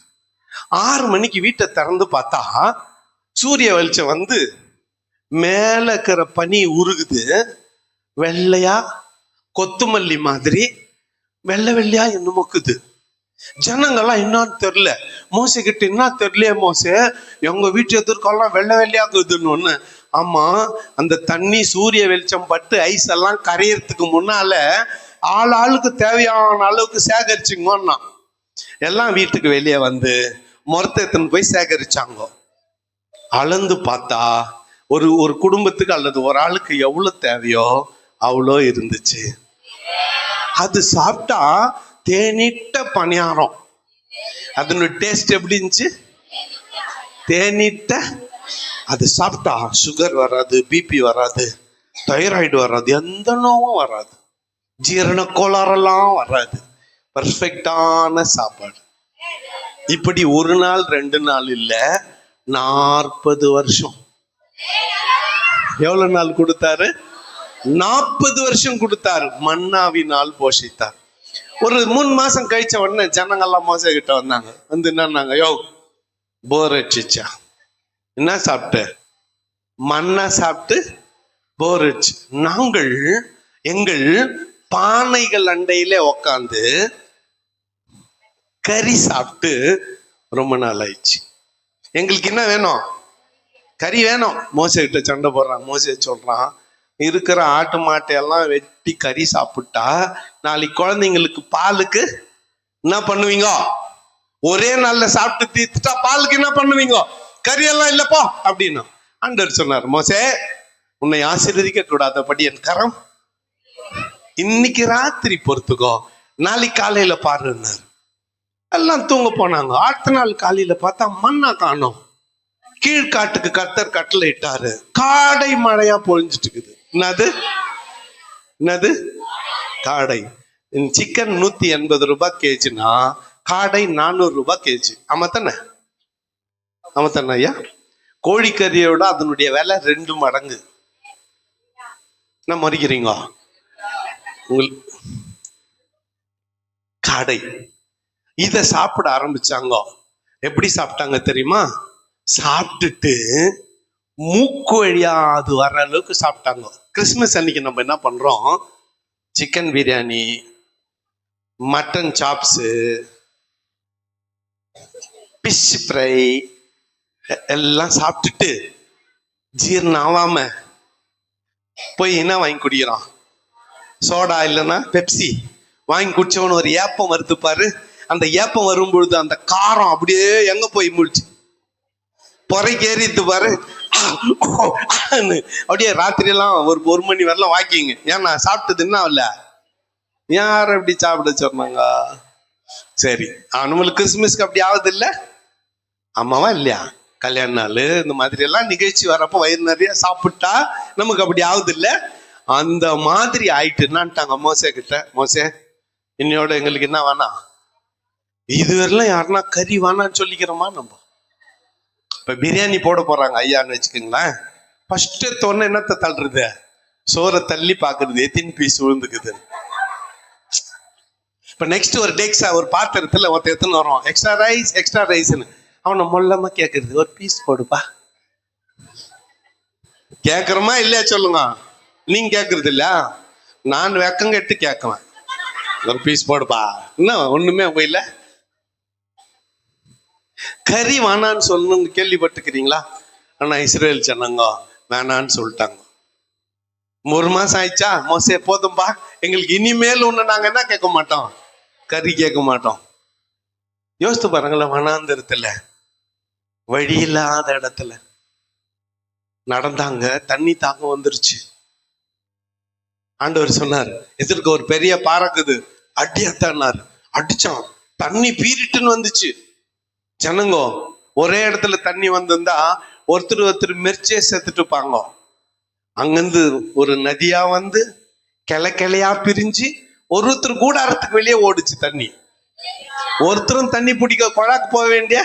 6 மணிக்கு வீட்டை திறந்து பார்த்தா சூரிய வெளிச்சம் வந்து மேல இருக்கிற பனி உருகுது. வெள்ளையா கொத்துமல்லி மாதிரி வெள்ளை வெள்ளையா என்னமோக்குது. ஜனங்கள்லாம் என்னன்னு தெரியல. மோசை கிட்ட என்ன தெரியலையே மோசே, எங்க வீட்டு எதிர்க்கலாம் வெள்ளை வெள்ளையாக்குதுன்னு. ஒண்ணு, ஆமா, அந்த தண்ணி சூரிய வெளிச்சம் பட்டு ஐஸ் எல்லாம் கரையறதுக்கு முன்னால ஆளுக்கு தேவையான அளவுக்கு சேகரிச்சுங்கன்னா எல்லாம் வீட்டுக்கு வெளியே வந்து மொரத்தை எடுத்துன்னு போய் சேகரிச்சாங்க. அளந்து பார்த்தா ஒரு குடும்பத்துக்கு அல்லது ஒரு ஆளுக்கு எவ்வளவு தேவையோ அவ்வளோ இருந்துச்சு. அது சாப்பிட்டா தேனிட்ட பணியாரம். அதனுடைய டேஸ்ட் எப்படி இருந்துச்சு? தேனிட்ட. அது சாப்பிட்டா சுகர் வராது, பிபி வராது, தைராய்டு வராது, எந்த நோவும் வராது, ஜீரண கோளாறெல்லாம் வராது. பர்ஃபெக்டான சாப்பாடு. இப்படி 1 நாள் 2 நாள் இல்ல, 40 வருஷம். எவ்வளவு நாள் கொடுத்தாரு? 40 வருஷம் கொடுத்தாரு. மன்னாவினால் போஷித்தார். ஒரு 3 மாசம் கழிச்ச உடனே ஜனங்கள்லாம் மோசை கிட்ட வந்தாங்க. வந்து என்னன்னாங்க, யோ போர் அடிச்சிச்சா, என்ன சாப்பிட்ட? மண்ணா சாப்பிட்டு போர் அடிச்சு. நாங்கள் எங்கள் பானைகள் அண்டையிலே உக்காந்து கறி சாப்பிட்டு ரொம்ப நாள் ஆயிடுச்சு. எங்களுக்கு என்ன வேணும்? கறி வேணும். மோசை கிட்ட சண்டை போடுறான். மோசை சொல்றான், இருக்கிற ஆட்டு மாட்டை எல்லாம் வெட்டி கறி சாப்பிட்டா நாளைக்கு குழந்தைங்களுக்கு பாலுக்கு என்ன பண்ணுவீங்க? ஒரே நாள்ல சாப்பிட்டு தீர்த்துட்டா பாலுக்கு என்ன பண்ணுவீங்க? கறியெல்லாம் இல்லப்பா அப்படின்னு ஆண்டவர் சொன்னார், மோசே உன்னை ஆசீர்வதிக்க கூடாதபடி என் கரம் இன்னைக்கு ராத்திரி பொறுத்துக்கோ, நாளைக்கு காலையில பாருன்னார். எல்லாம் தூங்க போனாங்க. அடுத்த நாள் காலையில பார்த்தா மண்ணா காணோம். கீழ்காட்டுக்கு கர்த்தர் கட்டளை இட்டாரு. காடை மழையா பொழிஞ்சிட்டு இருக்குது. என்னது? காடை. சிக்கன் 180 ரூபாய் கேஜினா காடை 400 ரூபாய் கேஜி. ஆமாத்தானே ஐயா? கோழிக்கறியோட அதனுடைய விலை 2 மடங்கு. என்ன மறிக்கிறீங்க? காடை. இத சாப்பிட ஆரம்பிச்சாங்க. எப்படி சாப்பிட்டாங்க தெரியுமா? சாப்பிட்டுட்டு மூக்கு வழியா அது வர்ற அளவுக்கு சாப்பிட்டாங்க. கிறிஸ்துமஸ் அன்னைக்கு நம்ம என்ன பண்றோம்? Chicken biryani, mutton chops, fish fry, எல்லாம் சாப்பிட்டுட்டு ஜீரணம் ஆகாம போய் என்ன வாங்கி குடிக்கிறான்? சோடா இல்லைன்னா பெப்சி வாங்கி குடிச்சவன் ஒரு ஏப்பம் வருது பாரு. அந்த ஏப்பம் வரும் பொழுது அந்த காரம் அப்படியே எங்க போய் முடிச்சு பொறைக்கு ஏறித்து பாரு. அப்படியே ராத்திரி எல்லாம் ஒரு மணி வரலாம் வாக்கிங்க. ஏன்னா சாப்பிட்டது என்ன இல்ல, யார் அப்படி சாப்பிட சொன்னாங்க? சரி, நம்மளுக்கு கிறிஸ்துமஸ்க்கு அப்படி ஆகுது இல்ல? ஆமாவா இல்லையா? கல்யாண நாள் இந்த மாதிரி எல்லாம் நிகழ்ச்சி வரப்போ வயிறு நிறைய சாப்பிட்டா நமக்கு அப்படி ஆகுது இல்ல? அந்த மாதிரி ஆயிட்டுன்னான்ட்டாங்க மோசே கிட்ட. மோசே, இன்னையோட எங்களுக்கு என்ன வேணாம், இதுவரையிலும் யாருன்னா கறி வேணான்னு சொல்லிக்கிறோமா? நம்ம இப்ப பிரியாணி போட போறாங்க ஐயான்னு வச்சுக்கோங்களேன். ஃபர்ஸ்ட் தோணு என்னத்தை தள்ளுறது? சோறை தள்ளி பாக்குறது எத்தின் பீஸ் விழுந்துக்குது. இப்ப நெக்ஸ்ட் ஒரு டெக்ஸா ஒரு பாத்திரத்துல ஒருத்த எத்தனை வரும், எக்ஸ்ட்ரா ரைஸ்ன்னு அவனை மொல்லமா கேக்குறது, ஒரு பீஸ் போடுப்பா. கேக்குறோமா இல்லையா சொல்லுங்க? நீங்க கேக்குறது இல்ல, நான் வெக்கம் கெட்டு கேட்குவேன், ஒரு பீஸ் போடுப்பா. இன்னும் ஒண்ணுமே போயில. கறி வேணான்னு சொல்லணும் கேள்விப்பட்டுக்கிறீங்களா? ஆனா இஸ்ரேல் சொன்னாங்க வேணான்னு சொல்லிட்டாங்க. ஒரு மாசம் ஆயிடுச்சா, மோசே போதும்பா, எங்களுக்கு இனிமேல் ஒண்ணு நாங்க என்ன கேட்க மாட்டோம், கறி கேட்க மாட்டோம். யோசித்து பாருங்களேன், வனாந்திரத்துல வழி இல்லாத இடத்துல நடந்தாங்க, தண்ணி தாகம் வந்துருச்சு. ஆண்டவர் சொன்னார், எதிர்க்க ஒரு பெரிய பாறைக்குது, அடியாத்தானார். அடிச்சான், தண்ணி பீரிட்டுன்னு வந்துச்சு. ஜனங்கோ ஒரே இடத்துல தண்ணி வந்திருந்தா ஒருத்தர் மெரிச்சே செத்துட்டு இருப்பாங்க. அங்கிருந்து ஒரு நதியா வந்து கிளையா பிரிஞ்சு ஒருத்தர் கூடாரத்துக்கு வெளியே ஓடுச்சு தண்ணி. ஒருத்தரும் தண்ணி பிடிக்க குழாக்கு போக வேண்டிய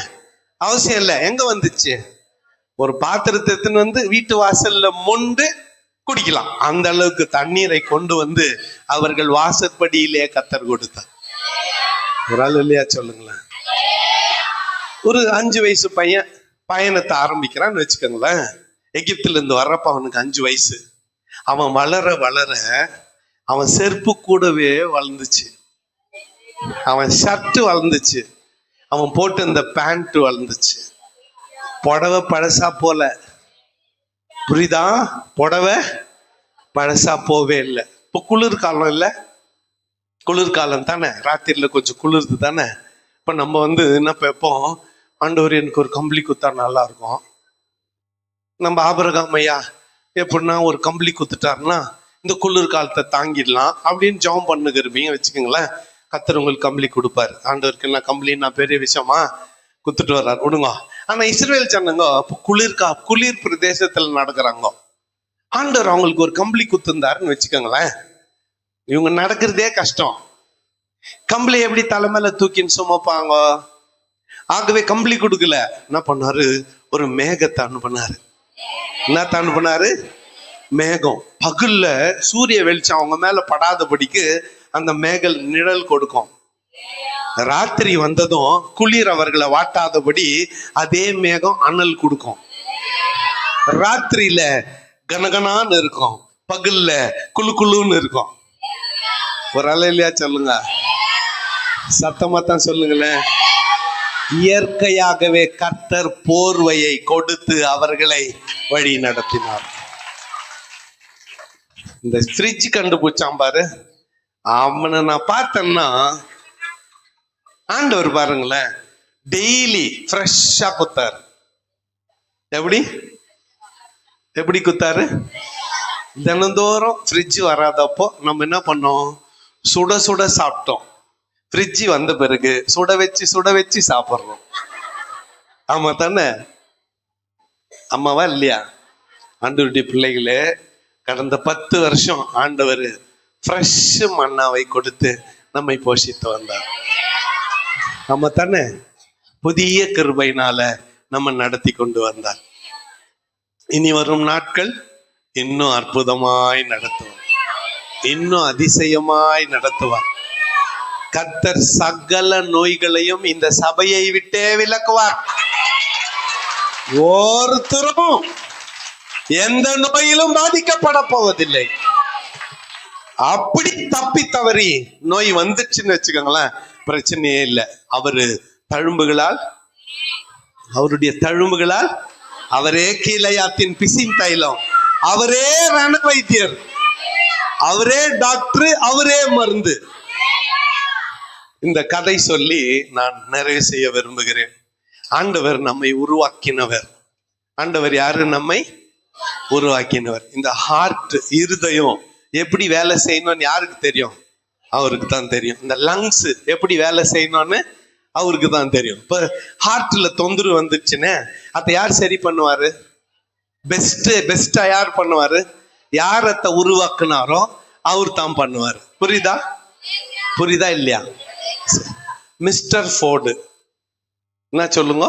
அவசியம் இல்லை. எங்க வந்துச்சு? ஒரு பாத்திரத்தை எடுத்துன்னு வந்து வீட்டு வாசல்ல மொண்டு குடிக்கலாம். அந்த அளவுக்கு தண்ணீரை கொண்டு வந்து அவர்கள் வாசற்படியிலே கத்தர் கொடுத்தார். ஒரு ஆள் இல்லையா சொல்லுங்களேன்? ஒரு 5 வயசு பையன் பயணத்தை ஆரம்பிக்கிறான்னு வச்சுக்கோங்களேன். எகிப்துல இருந்து வர்றப்ப அவனுக்கு 5 வயசு. அவன் வளர வளர அவன் செருப்பு கூடவே வளர்ந்துச்சு, அவன் ஷர்ட் வளர்ந்துச்சு, அவன் போட்டு இந்த பேண்ட் வளர்ந்துச்சு. புடவை பழசா போல, புரியுதா? புடவை பழசா போவே இல்லை. இப்போ குளிர்காலம் இல்லை, குளிர்காலம் தானே, ராத்திரில கொஞ்சம் குளிர்து தானே. இப்ப நம்ம என்ன வைப்போம், ஆண்டவர் எனக்கு ஒரு கம்பளி குத்தா நல்லா இருக்கும். நம்ம ஆபிரகாம் ஐயா எப்படின்னா ஒரு கம்பளி குத்துட்டாருன்னா இந்த குளிர் காலத்தை தாங்கிடலாம் அப்படின்னு ஜெபம் பண்ணுகிறீங்க வச்சுக்கோங்களேன். கர்த்தர் உங்களுக்கு கம்பளி கொடுப்பாரு. ஆண்டவருக்கு என்ன கம்பளின்னா பெரிய விஷயமா? குத்துட்டு வர்றாரு, விடுங்க. ஆனா இஸ்ரேல் ஜனங்க குளிர் பிரதேசத்துல நடக்கிறாங்க. ஆண்டவர் அவங்களுக்கு ஒரு கம்பளி குத்துந்தாருன்னு வச்சுக்கோங்களேன். இவங்க நடக்கிறதே கஷ்டம், கம்பளி எப்படி தலைமையில தூக்கின்னு சுமப்பாங்க? ஆகவே கம்பளி கொடுக்கல, என்ன பண்ணாரு, ஒரு மேகத்தை அனுப்பினாரு. என்ன அனுப்பினாரு? மேகம். பகல்ல சூரிய வெளிச்சம் அவங்க மேல படாதபடிக்கு அந்த மேகல் நிழல் கொடுக்கும். ராத்திரி வந்ததும் குளிர் அவர்களை வாட்டாதபடி அதே மேகம் அனல் கொடுக்கும். ராத்திரியில கனகனான்னு இருக்கும், பகல்ல குழு குழுன்னு இருக்கும். ஒரு அலையிலையா சொல்லுங்க, சத்தமா தான் சொல்லுங்களேன். இயற்கையாகவே கர்த்தர் போர்வையை கொடுத்து அவர்களை வழி நடத்தினார். இந்த ஃப்ரிட்ஜ் கண்டுபிடிச்சான் பாரு, அவனை நான் பார்த்தேன்னா, ஆண்டவர் பாருங்களேன், டெய்லி ஃப்ரெஷ்ஷா குத்தாரு. எப்படி குத்தாரு? தினந்தோறும் ஃப்ரிட்ஜ் வராதப்போ நம்ம என்ன பண்ணோம், சுட சுட சாப்பிட்டோம். ஃப்ரிட்ஜ் வந்த பிறகு சுட வச்சு சாப்பிட்றோம். ஆமா தானே? அம்மாவா இல்லையா? ஆண்டவருடைய பிள்ளைகளே, கடந்த 10 வருஷம் ஆண்டவர் ஃப்ரெஷ் மன்னாவை கொடுத்து நம்மை போஷித்து வந்தார். ஆமா தானே? புதிய கிருபையினால நம்ம நடத்தி கொண்டு வந்தார். இனி வரும் நாட்கள் இன்னும் அற்புதமாய் நடத்துவார், இன்னும் அதிசயமாய் நடத்துவார். கர்த்தர் சகல நோய்களையும் இந்த சபையை விட்டே விலக்குவார். ஒருத்தரும் எந்த நோயிலும் பாதிக்கப்பட போவதில்லை. அப்படி தப்பி தவறி நோய் வந்துச்சுன்னு வச்சுக்கோங்களேன், பிரச்சனையே இல்லை. அவரு தழும்புகளால் அவருடைய தழும்புகளால், அவரே கீழையாத்தின் பிசின் தைலம், அவரே ரண வைத்தியர், அவரே டாக்டர், அவரே மருந்து. இந்த கதை சொல்லி நான் நிறைவு செய்ய விரும்புகிறேன். ஆண்டவர் நம்மை உருவாக்கினவர். ஆண்டவர் யாரு? நம்மை உருவாக்கினவர். இந்த ஹார்ட், இருதயம் எப்படி வேலை செய்யணும்னு யாருக்கு தெரியும்? அவருக்கு தான் தெரியும். இந்த லங்ஸ் எப்படி வேலை செய்யணும்னு அவருக்கு தான் தெரியும். இப்ப ஹார்ட்ல தொந்தரவு வந்துச்சுன்னு அதை யார் சரி பண்ணுவாரு? பெஸ்டா யார் பண்ணுவாரு? யார் அதை உருவாக்குனாரோ அவர் தான் பண்ணுவாரு. புரியுதா இல்லையா? மிஸ்டர் ஃபோர்டு என்ன சொல்லுங்க?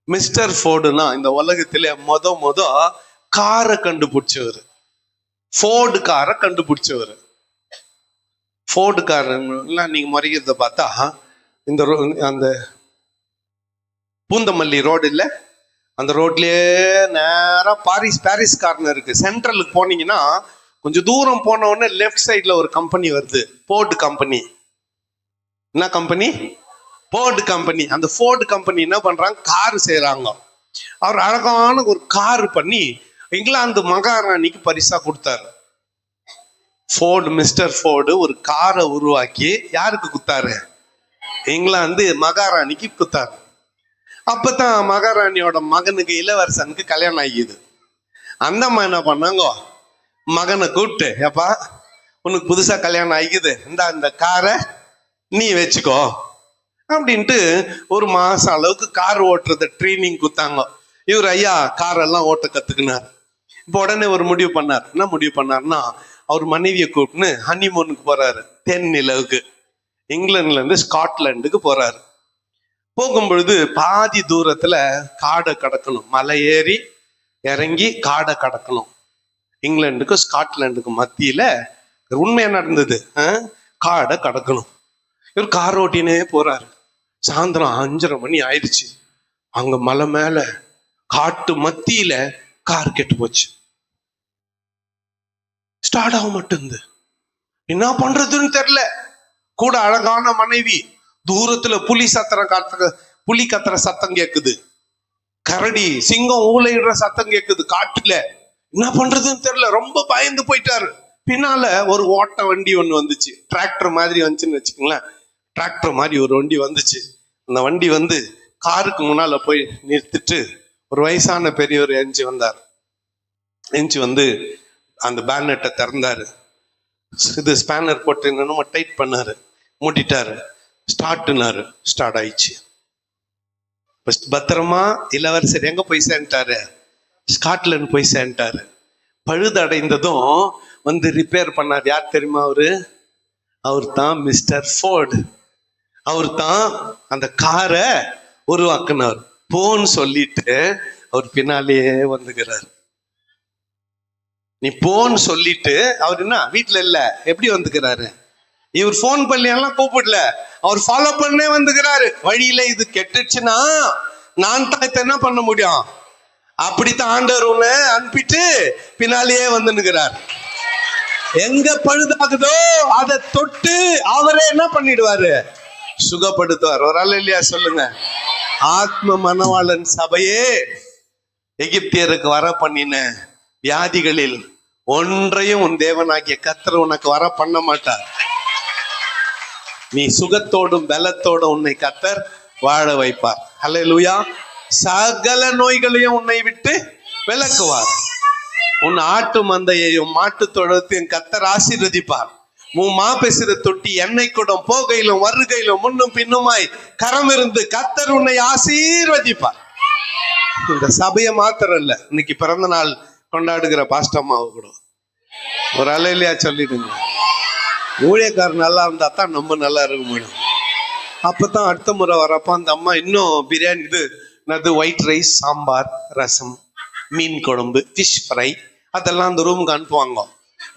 மிஸ்டர் ஃபோர்டுனா இந்த உலகத்திலே முத காரை கண்டுபிடிச்சவர். ஃபோர்டு காரை கண்டுபிடிச்சவர். ஃபோர்டு காரெல்லாம் நீங்க முறைகிறத பார்த்தா இந்த அந்த பூந்தமல்லி ரோடு இல்லை, அந்த ரோட்லயே நேரா பாரிஸ் கார்னர் இருக்கு. சென்ட்ரலுக்கு போனீங்கன்னா கொஞ்சம் தூரம் போன உடனே லெஃப்ட் சைட்ல ஒரு கம்பெனி வருது, போர்டு கம்பெனி. என்ன கம்பெனி? Board company. அந்த போர்டு கம்பெனி என்ன பண்றாங்க? கார் செய்யறாங்க. அவர் அழகான ஒரு கார் பண்ணி இங்கிலாந்து மகாராணிக்கு பரிசா கொடுத்தாரு. ஃபோர்டு, மிஸ்டர் ஃபோர்டு ஒரு காரை உருவாக்கி யாருக்கு குத்தாரு? இங்கிலாந்து மகாராணிக்கு குத்தாரு. அப்பதான் மகாராணியோட மகனுக்கு, இளவரசனுக்கு கல்யாணம் ஆகிது. அந்த அம்மா என்ன பண்ணாங்க? மகனை கூப்பிட்டு, ஏப்பா உனக்கு புதுசா கல்யாணம் ஆகிக்குது, இந்த காரை நீ வச்சுக்கோ அப்படின்ட்டு ஒரு மாசம் அளவுக்கு கார் ஓட்டுறத ட்ரைனிங் கொடுத்தாங்க. இவர் ஐயா காரெல்லாம் ஓட்ட கத்துக்கினார். இப்போ உடனே ஒரு முடிவு பண்ணார். என்ன முடிவு பண்ணார்னா, அவர் மனைவியை கூப்பிட்டுன்னு ஹனிமூனுக்கு போறாரு. தென் நிலவுக்கு, இங்கிலாந்துல இருந்து ஸ்காட்லாண்டுக்கு போறாரு. போகும்பொழுது பாதி தூரத்துல காடை கடக்கணும். மலை ஏறி இறங்கி காடை கடக்கணும். இங்கிலாந்துக்கும் ஸ்காட்லாண்டுக்கும் மத்தியில உண்மையா நடந்தது. காடை கடக்கணும். இவர் கார் ஓட்டினே போறாரு. சாயந்தரம் 5:30 மணி ஆயிடுச்சு. அங்க மலை மேல காட்டு மத்தியில கார் கெட்டு போச்சு. ஸ்டார்ட் ஆக மாட்டேங்குது. என்ன பண்றதுன்னு தெரியல. கூட அழகான மனைவி. தூரத்துல புலி கத்துற சத்தம் கேக்குது. கரடி, சிங்கம் ஊளையிடுற சத்தம் கேக்குது காட்டுல. என்ன பண்றதுன்னு தெரியல. ரொம்ப பயந்து போயிட்டாரு. பின்னால ஒரு ஓட்ட வண்டி ஒண்ணு வந்துச்சு. டிராக்டர் மாதிரி வந்துச்சுன்னு வச்சுக்கோங்களேன். டிராக்டர் மாதிரி ஒரு வண்டி வந்துச்சு. அந்த வண்டி வந்து காருக்கு முன்னால போய் நிறுத்திட்டு ஒரு வயசான பெரியவர் எஞ்சி வந்தார். எஞ்சி வந்து அந்த பேனட்டை திறந்தாரு. இது ஸ்பேனர் போட்டு என்னன்னு டைட் பண்ணாரு. மூடிட்டாரு. ஸ்டார்ட்னாரு. ஸ்டார்ட் ஆயிடுச்சு. பத்திரமா இளவரசர் எங்க போய் சேர்ந்துட்டாரு? ஸ்காட்லாந்து போய் சேர்ந்துட்டாரு. பழுது அடைந்ததும் வந்து ரிப்பேர் பண்ணார். யார் தெரியுமா? அவர் தான் மிஸ்டர் ஃபோர்டு. அவர் தான் அந்த காரை உருவாக்குனார். போன்னு சொல்லிட்டு அவர் பின்னாலேயே வந்துக்கிறார். நீ போன்னு சொல்லிட்டு அவர் என்ன வீட்டுல இல்ல, எப்படி வந்துக்கிறாரு? இவர் போன் பண்ணி எல்லாம் கூப்பிடல, அவர் ஃபாலோ பண்ணே வந்துக்கிறாரு. வழியில இது கெட்டுச்சுன்னா நான் தான் என்ன பண்ண முடியும்? அப்படித்தான் ஆண்டவர் உன்னை அனுப்பிட்டு பின்னாலேயே வந்துக்கிறார். எங்க பழுதாகுதோ அதை தொட்டு அவரே என்ன பண்ணிடுவாரு? சுகப்படுத்துவார். ஒரு ஆள் இல்லையா சொல்லுங்க? ஆத்ம மனவாளன் சபையே எகிப்தியருக்கு வர பண்ணின வியாதிகளில் ஒன்றையும் உன் தேவனாகிய கர்த்தர் உனக்கு வர பண்ண மாட்டார். நீ சுகத்தோடும் பலத்தோடும் உன்னை கர்த்தர் வாழ வைப்பார். அல்லேலூயா. சகல நோய்களையும் உன்னை விட்டு விலக்குவார். உன் ஆட்டு மந்தையையும் மாட்டு தொழுவத்தையும் கர்த்தர் ஆசீர்வதிப்பார். உன் மாபெசிற தொட்டி எண்ணெய் குடம் போகையிலும் வருகையிலும் முன்னும் பின்னுமாய் கரம் இருந்து கர்த்தர் உன்னை ஆசீர்வதிப்பார். இந்த சபையை மாத்திரம் இல்ல, இன்னைக்கு பிறந்த நாள் கொண்டாடுகிற பாஸ்டம்மாவை கூட ஒரு அலையிலையா சொல்லிடுங்க. ஊழியக்காரர் நல்லா இருந்தா தான் நம்ம நல்லா இருக்க முடியும். அப்பதான் அடுத்த முறை வரப்ப அந்த அம்மா இன்னும் பிரியாணி இது ஒயிட் ரைஸ், சாம்பார், ரசம், மீன் குழம்பு, ஃபிஷ் ஃப்ரை அதெல்லாம் அந்த ரூமுக்கு அனுப்புவாங்க.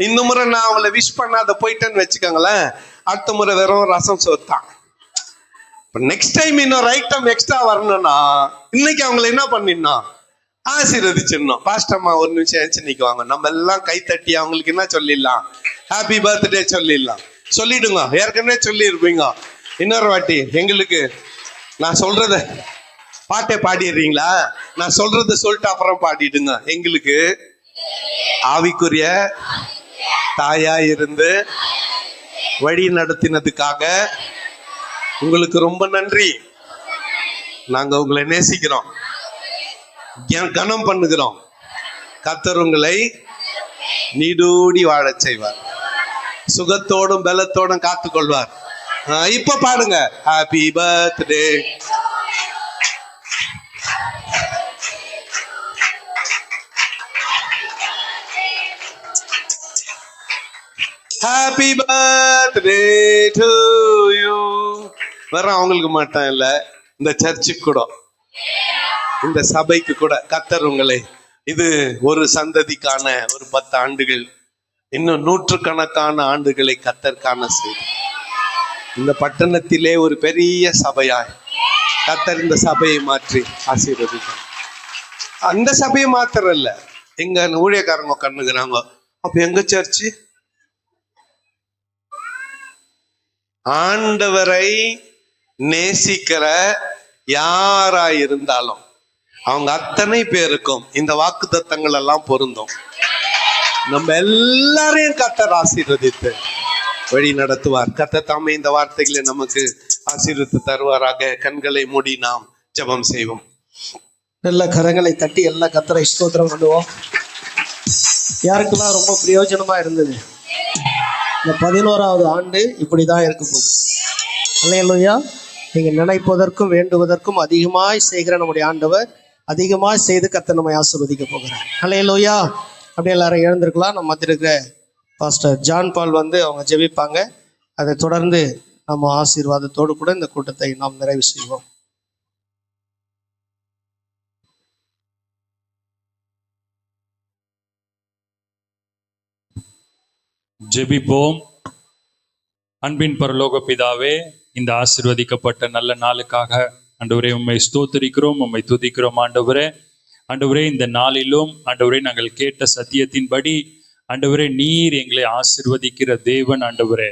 இந்த முறை நான் அவங்கள விஷ் பண்ணாத போயிட்டேன்னு வச்சுக்கோங்களேன், அடுத்த முறை வெறும் ரசம் சோத்தான். நெக்ஸ்ட் டைம் இன்னொரு ஐட்டம் எக்ஸ்ட்ரா வரணும்னா இன்னைக்கு அவங்களை என்ன பண்ணிடணும்? ஆசீர்வதிச்சிடணும். பாஸ்டம்மா ஒரு நிமிஷம் ஏச்சு நிக்குவாங்க. நம்ம எல்லாம் கை தட்டி அவங்களுக்கு என்ன சொல்லிடலாம்? ஹாப்பி பர்த்டே சொல்லிடலாம். சொல்லிடுங்க. ஏற்கனவே சொல்லி இருப்பீங்க. இன்னொரு வாட்டி எங்களுக்கு நான் சொல்றத பாட்டை பாடிடுறீங்களா? நான் சொல்றத சொல்லிட்டு அப்புறம் பாடிடுங்க. எங்களுக்கு ஆவிக்குரிய தாயா இருந்து வழி நடத்தினதுக்காக உங்களுக்கு ரொம்ப நன்றி. நாங்க உங்களை நேசிக்கிறோம், கனம் பண்ணுகிறோம். கர்த்தர் உங்களை நீடூடி வாழச் செய்வார், சுகத்தோடும் பலத்தோடும் காத்துக்கொள்வார். இப்ப பாடுங்க, happy birthday. Happy birthday to you. வேற அவங்களுக்கு மட்டும் இல்ல, இந்த சர்ச்சுக்கு கூட, இந்த சபைக்கு கூட கர்த்தர் உங்களை, இது ஒரு சந்ததிக்கான ஒரு 10 ஆண்டுகள், இன்னும் 100கணக்கான ஆண்டுகளை கர்த்தர் காண செய்து இந்த பட்டணத்திலே ஒரு பெரிய சபையாய் கர்த்தர் இந்த சபையை மாற்றி ஆசீர்வதிப்பார். அந்த சபையை மாத்திரம் இல்ல, எங்க ஊழியக்காரங்க கண்ணுக்குறாங்க. அப்ப எங்க சர்ச்சு ஆண்டவரை நேசிக்கிற யாரா இருந்தாலும் அவங்க அத்தனை பேருக்கும் இந்த வாக்குத்தத்தங்கள் எல்லாம் பொருந்தும். நம்ம எல்லாரையும் கர்த்தர் ஆசீர்வதித்து வழி நடத்துவார். கர்த்தர் தாமே இந்த வார்த்தைகளை நமக்கு ஆசீர்வதித்து தருவாராக. கண்களை மூடி நாம் ஜெபம் செய்வோம். நல்ல கரங்களை தட்டி எல்லா கர்த்தரை ஸ்தோத்திரம் பண்ணுவோம். யாருக்கெல்லாம் ரொம்ப பிரயோஜனமா இருந்தது இந்த 11வது ஆண்டு? இப்படிதான் இருக்க போகுது. அல்லேலூயா. நீங்க நினைப்பதற்கும் வேண்டுவதற்கும் அதிகமாய் செய்கிற நம்முடைய ஆண்டவர் அதிகமாய் செய்து கர்த்தர் நம்மை ஆசீர்வதிக்க போகிறார். அல்லேலூயா. அப்படியே எல்லாரும் எழுந்திருக்கலாம். நம்ம மத்தியில் இருக்கிற பாஸ்டர் ஜான் பால் அவங்க ஜெபிப்பாங்க. அதை தொடர்ந்து நம்ம ஆசீர்வாதத்தோடு கூட இந்த கூட்டத்தை நாம் நிறைவு செய்வோம். ஜெபிப்போம். அன்பின் பரலோக பிதாவே, இந்த ஆசீர்வதிக்கப்பட்ட நல்ல நாளுக்காக ஆண்டவரே உம்மை ஸ்தோத்திரிக்கிறோம், உம்மை துதிக்கிறோம். ஆண்டவரே, ஆண்டவரே இந்த நாளிலும் ஆண்டவரே நாங்கள் கேட்ட சத்தியத்தின்படி ஆண்டவரே நீர் எங்களை ஆசீர்வதிக்கிற தேவன். ஆண்டவரே,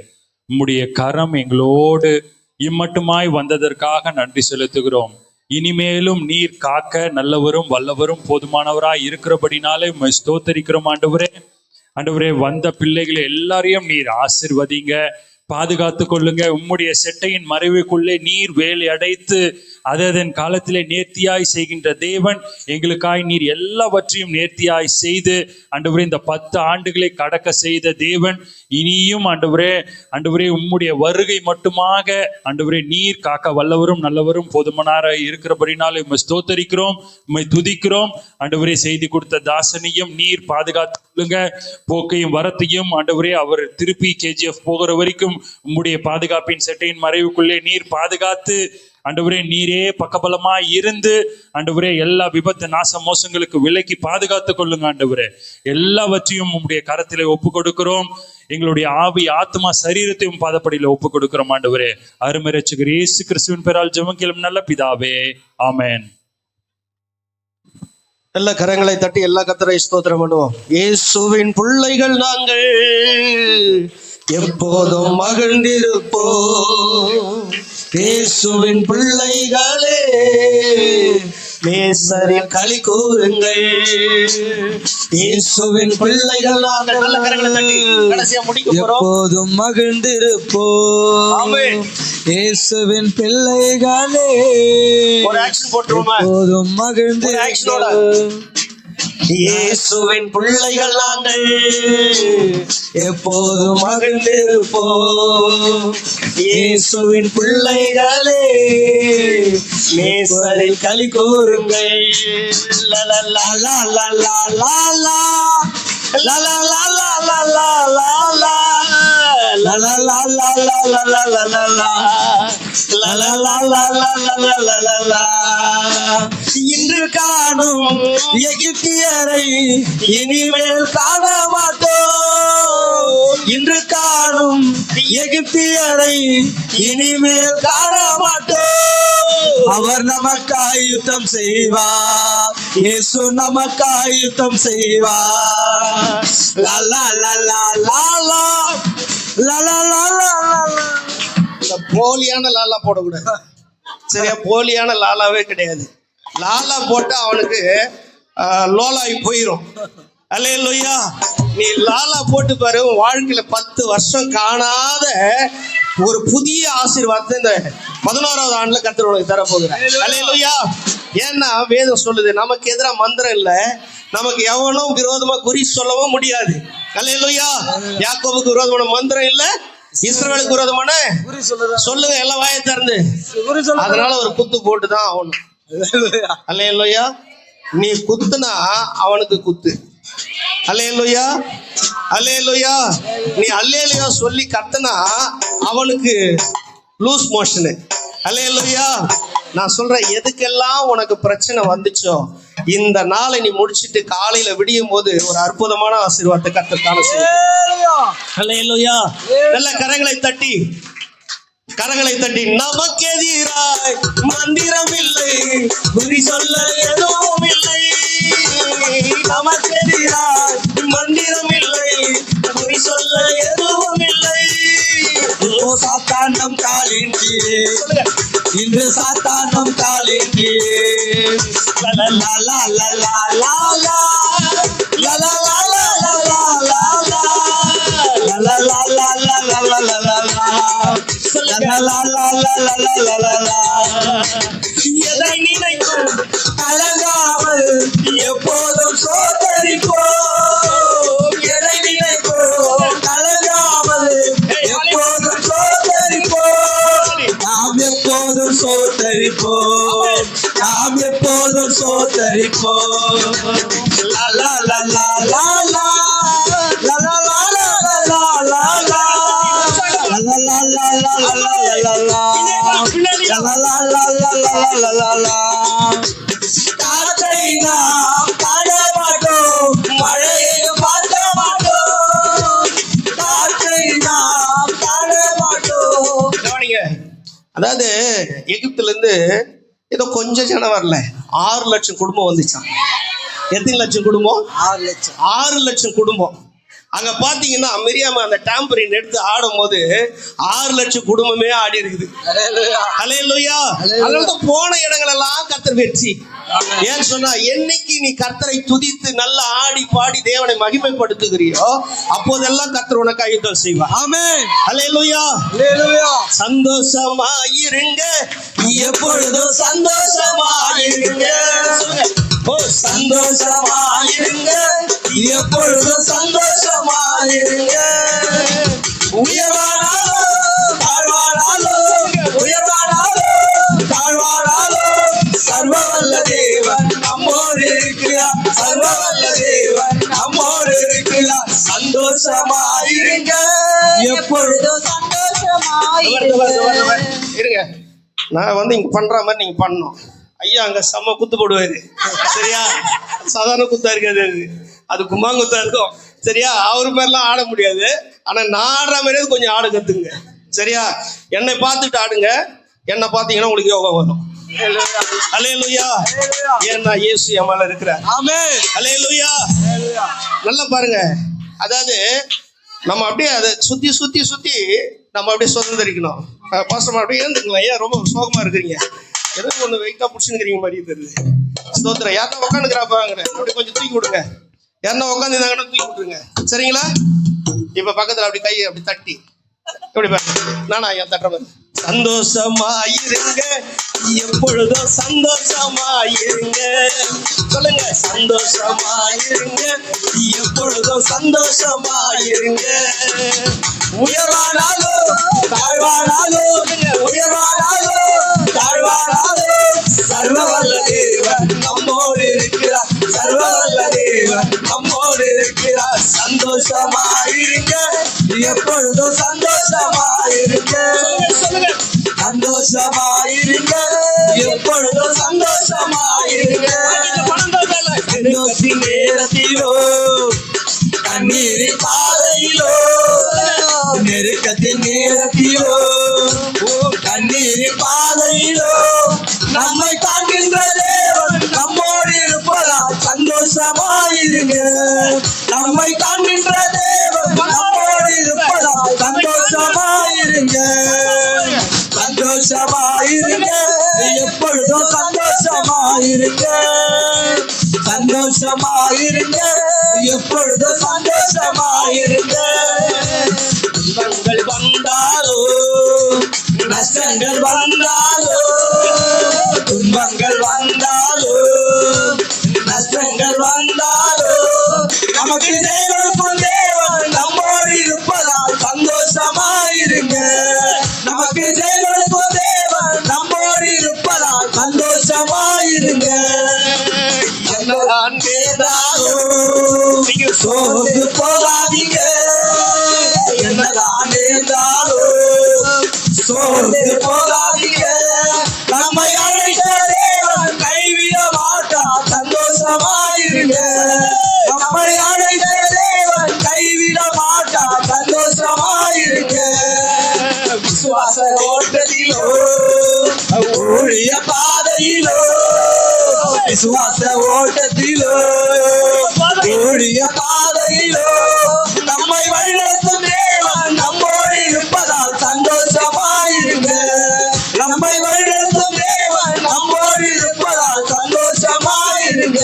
உம்முடைய கரம் எங்களோடு இம்மட்டுமாய் வந்ததற்காக நன்றி செலுத்துகிறோம். இனிமேலும் நீர் காக்க நல்லவரும் வல்லவரும் போதுமானவராய் இருக்கிறபடினாலே உம்மை ஸ்தோத்திரிக்கிறோம். ஆண்டவரே, ஆண்டவரே வந்த பிள்ளைகளை எல்லாரையும் நீர் ஆசீர்வதிங்க, பாதுகாத்து கொள்ளுங்க. உம்முடைய செட்டையின் மறைவுக்குள்ளே நீர் வேலை அடைத்து அதன் காலத்திலே நேர்த்தியாய் செய்கின்ற தேவன். எங்களுக்காய் நீர் எல்லாவற்றையும் நேர்த்தியாய் செய்து ஆண்டவரே இந்த 10 ஆண்டுகளை கடக்க செய்த தேவன். இனியும் ஆண்டவரே, ஆண்டவரே உம்முடைய வருகை மட்டுமாக ஆண்டவரே நீர் காக்க வல்லவரும் நல்லவரும் போதுமானவராய் இருக்கிறபடினாலே உம்மை ஸ்தோத்தரிக்கிறோம், உம்மை துதிக்கிறோம். ஆண்டவரே செய்தி கொடுத்த தாசனையும் நீர் பாதுகாத்து கொள்ளுங்க. போக்கையும் வரத்தையும் ஆண்டவரே அவர் திருப்பி KGF போகிற வரைக்கும் உம்முடைய பாதுகாப்பின் செட்டையின் மறைவுக்குள்ளே நீர் பாதுகாத்து ஆண்டவரே நீரே பக்கபலமாய் இருந்து ஆண்டவரே எல்லா விபத்து நாச மோசங்களுக்கு விலக்கி பாதுகாத்து கொள்ளுங்க. ஆண்டவரே எல்லாவற்றையும் உம்முடைய கரத்திலே ஒப்பு கொடுக்கிறோம். எங்களுடைய ஆவி ஆத்மா சரீரத்தையும் பாதப்படியில ஒப்பு கொடுக்கிறோம். ஆண்டவரே அருமை இரட்சகர் இயேசு கிறிஸ்துவின் பெயரால் ஜெபம் கேளும் நல்ல பிதாவே, ஆமென். எல்லா கரங்களை தட்டி எல்லா கர்த்தரை ஸ்தோத்திரம் பண்ணுவோம். இயேசுவின் பிள்ளைகள் நாங்கள் எப்போதும் மகிழ்ந்திருப்போம். இயேசுவின் பிள்ளைகளே நேசரில் களி கூறுங்கள். இயேசுவின் பிள்ளைகள் நாங்கள் நல்ல கரங்களை தட்டி கடைசியா முடிக்க போறோம். எப்போதும் மகிழ்ந்திருப்போம். ஆமென். இயேசுவின் பிள்ளைகளே ஒரு ஆக்ஷன் போட்டுருவோமா? எப்போதும் மகிழ்ந்திருப்போம். இயேசுவின் பிள்ளைகள் நாங்கள் எப்போதும் மகிழ்ந்திருப்போம். இயேசுவின் பிள்ளைகளே நேசரில் களி கூறுங்கள். லலலா லலலா லலலா லலலா லலலா லலலா லலலா. இன்று காணும் எகிப்தியரை இனிமேல் காண மாட்டோம். இன்று காணும் எகிப்தியரை இனிமேல் காண மாட்டோம். அவர் நமக்காய் யுத்தம் செய்வார். இயேசு நமக்காய் யுத்தம் செய்வார். லலா லலா லாலா லலா லலா. இந்த போலியான லாலா போடக்கூடாது, சரியா? போலியான லாலாவே கிடையாது. லாலா போட்டு அவனுக்கு லோலாய் போயிரும். அல்லேலூயா. நீ லாலா போட்டு பாரு, உன் வாழ்க்கையில 10 வருஷம் காணாத ஒரு புதிய ஆசீர்வாதத்தை இந்த 11வது ஆண்டுல கர்த்தர் உனக்கு தர போகிறார். அல்லேலூயா. ஏன்னா வேதம் சொல்லுது, நமக்கு எதிராக மந்திரம் இல்ல, நமக்கு எவனும் விரோதமா குறி சொல்லவும் முடியாது. அல்லேலூயா. யாக்கோபுக்கு விரோதமான மந்திரம் இல்ல, இஸ்ரவேலுக்கு விரோதமான சொல்லுங்க எல்லாம் வாயை திறந்து. அதனால ஒரு குத்து போட்டு தான் ஆகணும். அல்லேலூயா. நீ குத்துனா அவனுக்கு குத்து. அல்லேலூயா. அல்லேலூயா. நீ அல்லேலூயா சொல்லி கத்துனா அவனுக்கு லூஸ் மோஷனு. அல்லேலூயா. நான் சொல்றேன், எதுக்கெல்லாம் உனக்கு பிரச்சனை வந்துச்சோ இந்த நாளை நீ முடிச்சிட்டு காலையில விடியும் போது ஒரு அற்புதமான ஆசீர்வாதத்தை கர்த்தர் செய்யும். அல்லேலூயா. நல்ல கரங்களை தட்டி நமக்கு எதிராய் மந்திரம் இல்லை, குறி சொல்ல எதுவும் இல்லை. நமக்கு எதிராய் மந்திரம் இல்லை, குறி சொல்ல எதுவும் இல்லை. சாத்தானம் காலின் கீழே, இன்று சாத்தானம் காலின் கீழே. லலா லலா லலா லலா லலா எதை நினைக்கும் கலங்காமல் எப்போதும் சோதரிப்போம். எதை நினைக்கும் கலங்காமல் எப்போதும் சோதரிப்போம். நாம் எப்போதும் சோதரிப்போம். நாம் எப்போதும் சோதரிப்போம். லலா லலா லலா காற்றை நாம் காண மாட்டோம், மழையையும் பார்க்க மாட்டோம். காற்றை நாம் காண மாட்டோம். அதாவது எகிப்துல இருந்து ஏதோ கொஞ்சம் ஜனம் வரல, 6 லட்சம் குடும்பம் வந்துச்சான். எத்தனை லட்சம் குடும்பம்? 6 லட்சம் குடும்பம். அங்க பாத்தீங்கன்னா மிரியாம அந்த டாம்பரின் எடுத்து ஆடும் போது 6 லட்சம் குடும்பமே ஆடி இருக்குது. அல்லேலூயா. அதனால போன இடங்கள் எல்லாம் கர்த்தர் வெற்றி. ஏன்னு சொன்னா, என்னைக்கு நீ கர்த்தரை துதித்து நல்லா ஆடி பாடி தேவனை மகிமைப்படுத்துகிறியோ அப்போதெல்லாம் கர்த்தர் உனக்கு யுத்தம் செய்வார். ஆமென். அல்லேலூயா. அல்லேலூயா. சந்தோஷமாயிருங்க, எப்பொழுதும் சந்தோஷமாயிருங்க. ஓ சந்தோஷமாயிருங்க, எப்பொழுதும் சந்தோஷமாயிருங்க. உயர்வானாலும் தாழ்வானாலும், உயர்வானாலும் தாழ்வானாலும் சர்வவல்ல தேவன் நம்மோடு இருக்கிறார். சர்வவல்ல தேவன் நம்மோடு இருக்கிறார். சந்தோஷமாயிருங்க, எப்பொழுதும் சந்தோஷமாயிருங்க. இருங்க, நான் இங்க பண்ற மாதிரி நீங்க பண்ணணும். ஐயா அங்க செம்ம குத்து போடுவாரு, சரியா? சாதாரண குத்தா இருக்காது, அது கும்மாங்குத்தா இருக்கும், சரியா? அவரு மாதிரிலாம் ஆட முடியாது. ஆனா நான் ஆடுற மாதிரியாவது கொஞ்சம் ஆட கத்துங்க, சரியா? என்னை பார்த்துட்டு ஆடுங்க. என்னை பார்த்தீங்கன்னா உங்களுக்கு யோகம் வரும். அல்லேலூயா. ஏன்னா இயேசு என் மேல இருக்கிறார். ஆமென். அல்லேலூயா. நல்லா பாருங்க, அதாவது நம்ம அப்படியே அதை சுத்தி சுத்தி சுத்தி நம்ம அப்படியே சுதந்திரிக்கணும். பாஸ்டர் அப்படியே ஏந்துக்கலாம். ஐயா ரொம்ப சோகமா இருக்கிறீங்க, ஏதோ ஒண்ணு வெயிட்டா புடிச்சுன்னு மாதிரி தெரியுது. ஸ்தோத்திரம். யாரா உட்காந்துக்கிறாப்பாங்க, அப்படி கொஞ்சம் தூக்கி விடுங்க. யாருன்னா உட்காந்துருந்தாங்கன்னா தூக்கி விட்டுருங்க, சரிங்களா? இப்ப பக்கத்துல அப்படி கையை அப்படி தட்டி எப்படி பாருங்க, நானா ஐயா தட்டுற மாதிரி. சந்தோஷமாயிருங்க, எப்பொழுதும் சந்தோஷமாயிருங்க. சொல்லுங்க, சந்தோஷமாயிருங்க, எப்பொழுதும் சந்தோஷமாயிருங்க. உயர்வானாலும் தாழ்வானாலும், உயர்வானாலும் தாழ்வானாலும் சர்வவல்ல தேவன் நம்மோடு இருக்கிறார். சர்வவல்ல தேவன் நம்மோடு இருக்கிறார். சந்தோஷமாயிருங்க, எப்பொழுதும் சந்தோஷமாயிருங்க. சந்தோஷமாயிருங்க, எப்பொழுதும் சந்தோஷமாயிருங்க. நேரத்திலோ கண்ணீரின் பாதையிலோ, நெருக்கத்தின் நேரத்திலோ, கண்ணீரின் பாதையிலோ நம்மை காண்கின்ற தேவன் நம்மோடு இருப்பதால் சந்தோஷமாயிருங்க. நம்மை காண்கின்ற தேவன் நம்மோடு இருப்பதால் சந்தோஷமாயிருங்க. சந்தோஷமாயிருங்க, எப்பொழுதும் சந்தோஷமாயிருங்க. இருங்க, சந்தோஷமா இருங்க, எப்பொழுதும் சந்தோஷமா இருங்க. துன்பங்கள் வந்தாலோ நஷ்டங்கள் வந்தாலோ, துன்பங்கள் வந்தாலோ நஷ்டங்கள் வந்தாலோ, நமக்கு தேவனுக்கும் தேவன் நம்மோடு இருப்பதால் சந்தோஷமா இருங்க. நமக்கு தேவனுக்கும் தேவன் நம்மோடு இருப்பதால் சந்தோஷமா இருங்க. என்னதான் கேட்டாலோ நீங்க சோர்ந்து போகாதீங்க, என்னதான் கேட்டாலோ சோர்ந்து போகாதீங்க. நம்மை அழைத்த தேவன் கைவிட மாட்டார், சந்தோஷமா இருங்க. நம்மை அழைத்த தேவன் கைவிட மாட்டார், சந்தோஷமா இருங்க. விசுவாச ஓட்டத்திலோ ஊழிய பாதையிலோ, விசுவாச ஓட்டத்திலோ ஊழிய பாதையிலோ, நம்மை வழிநடத்தும் தேவன் நம்மோடு இருப்பதால் சந்தோஷமா இருங்க. நம்மை வழிநடத்தும் தேவன் நம்மோடு இருப்பதால் சந்தோஷமா இருங்க.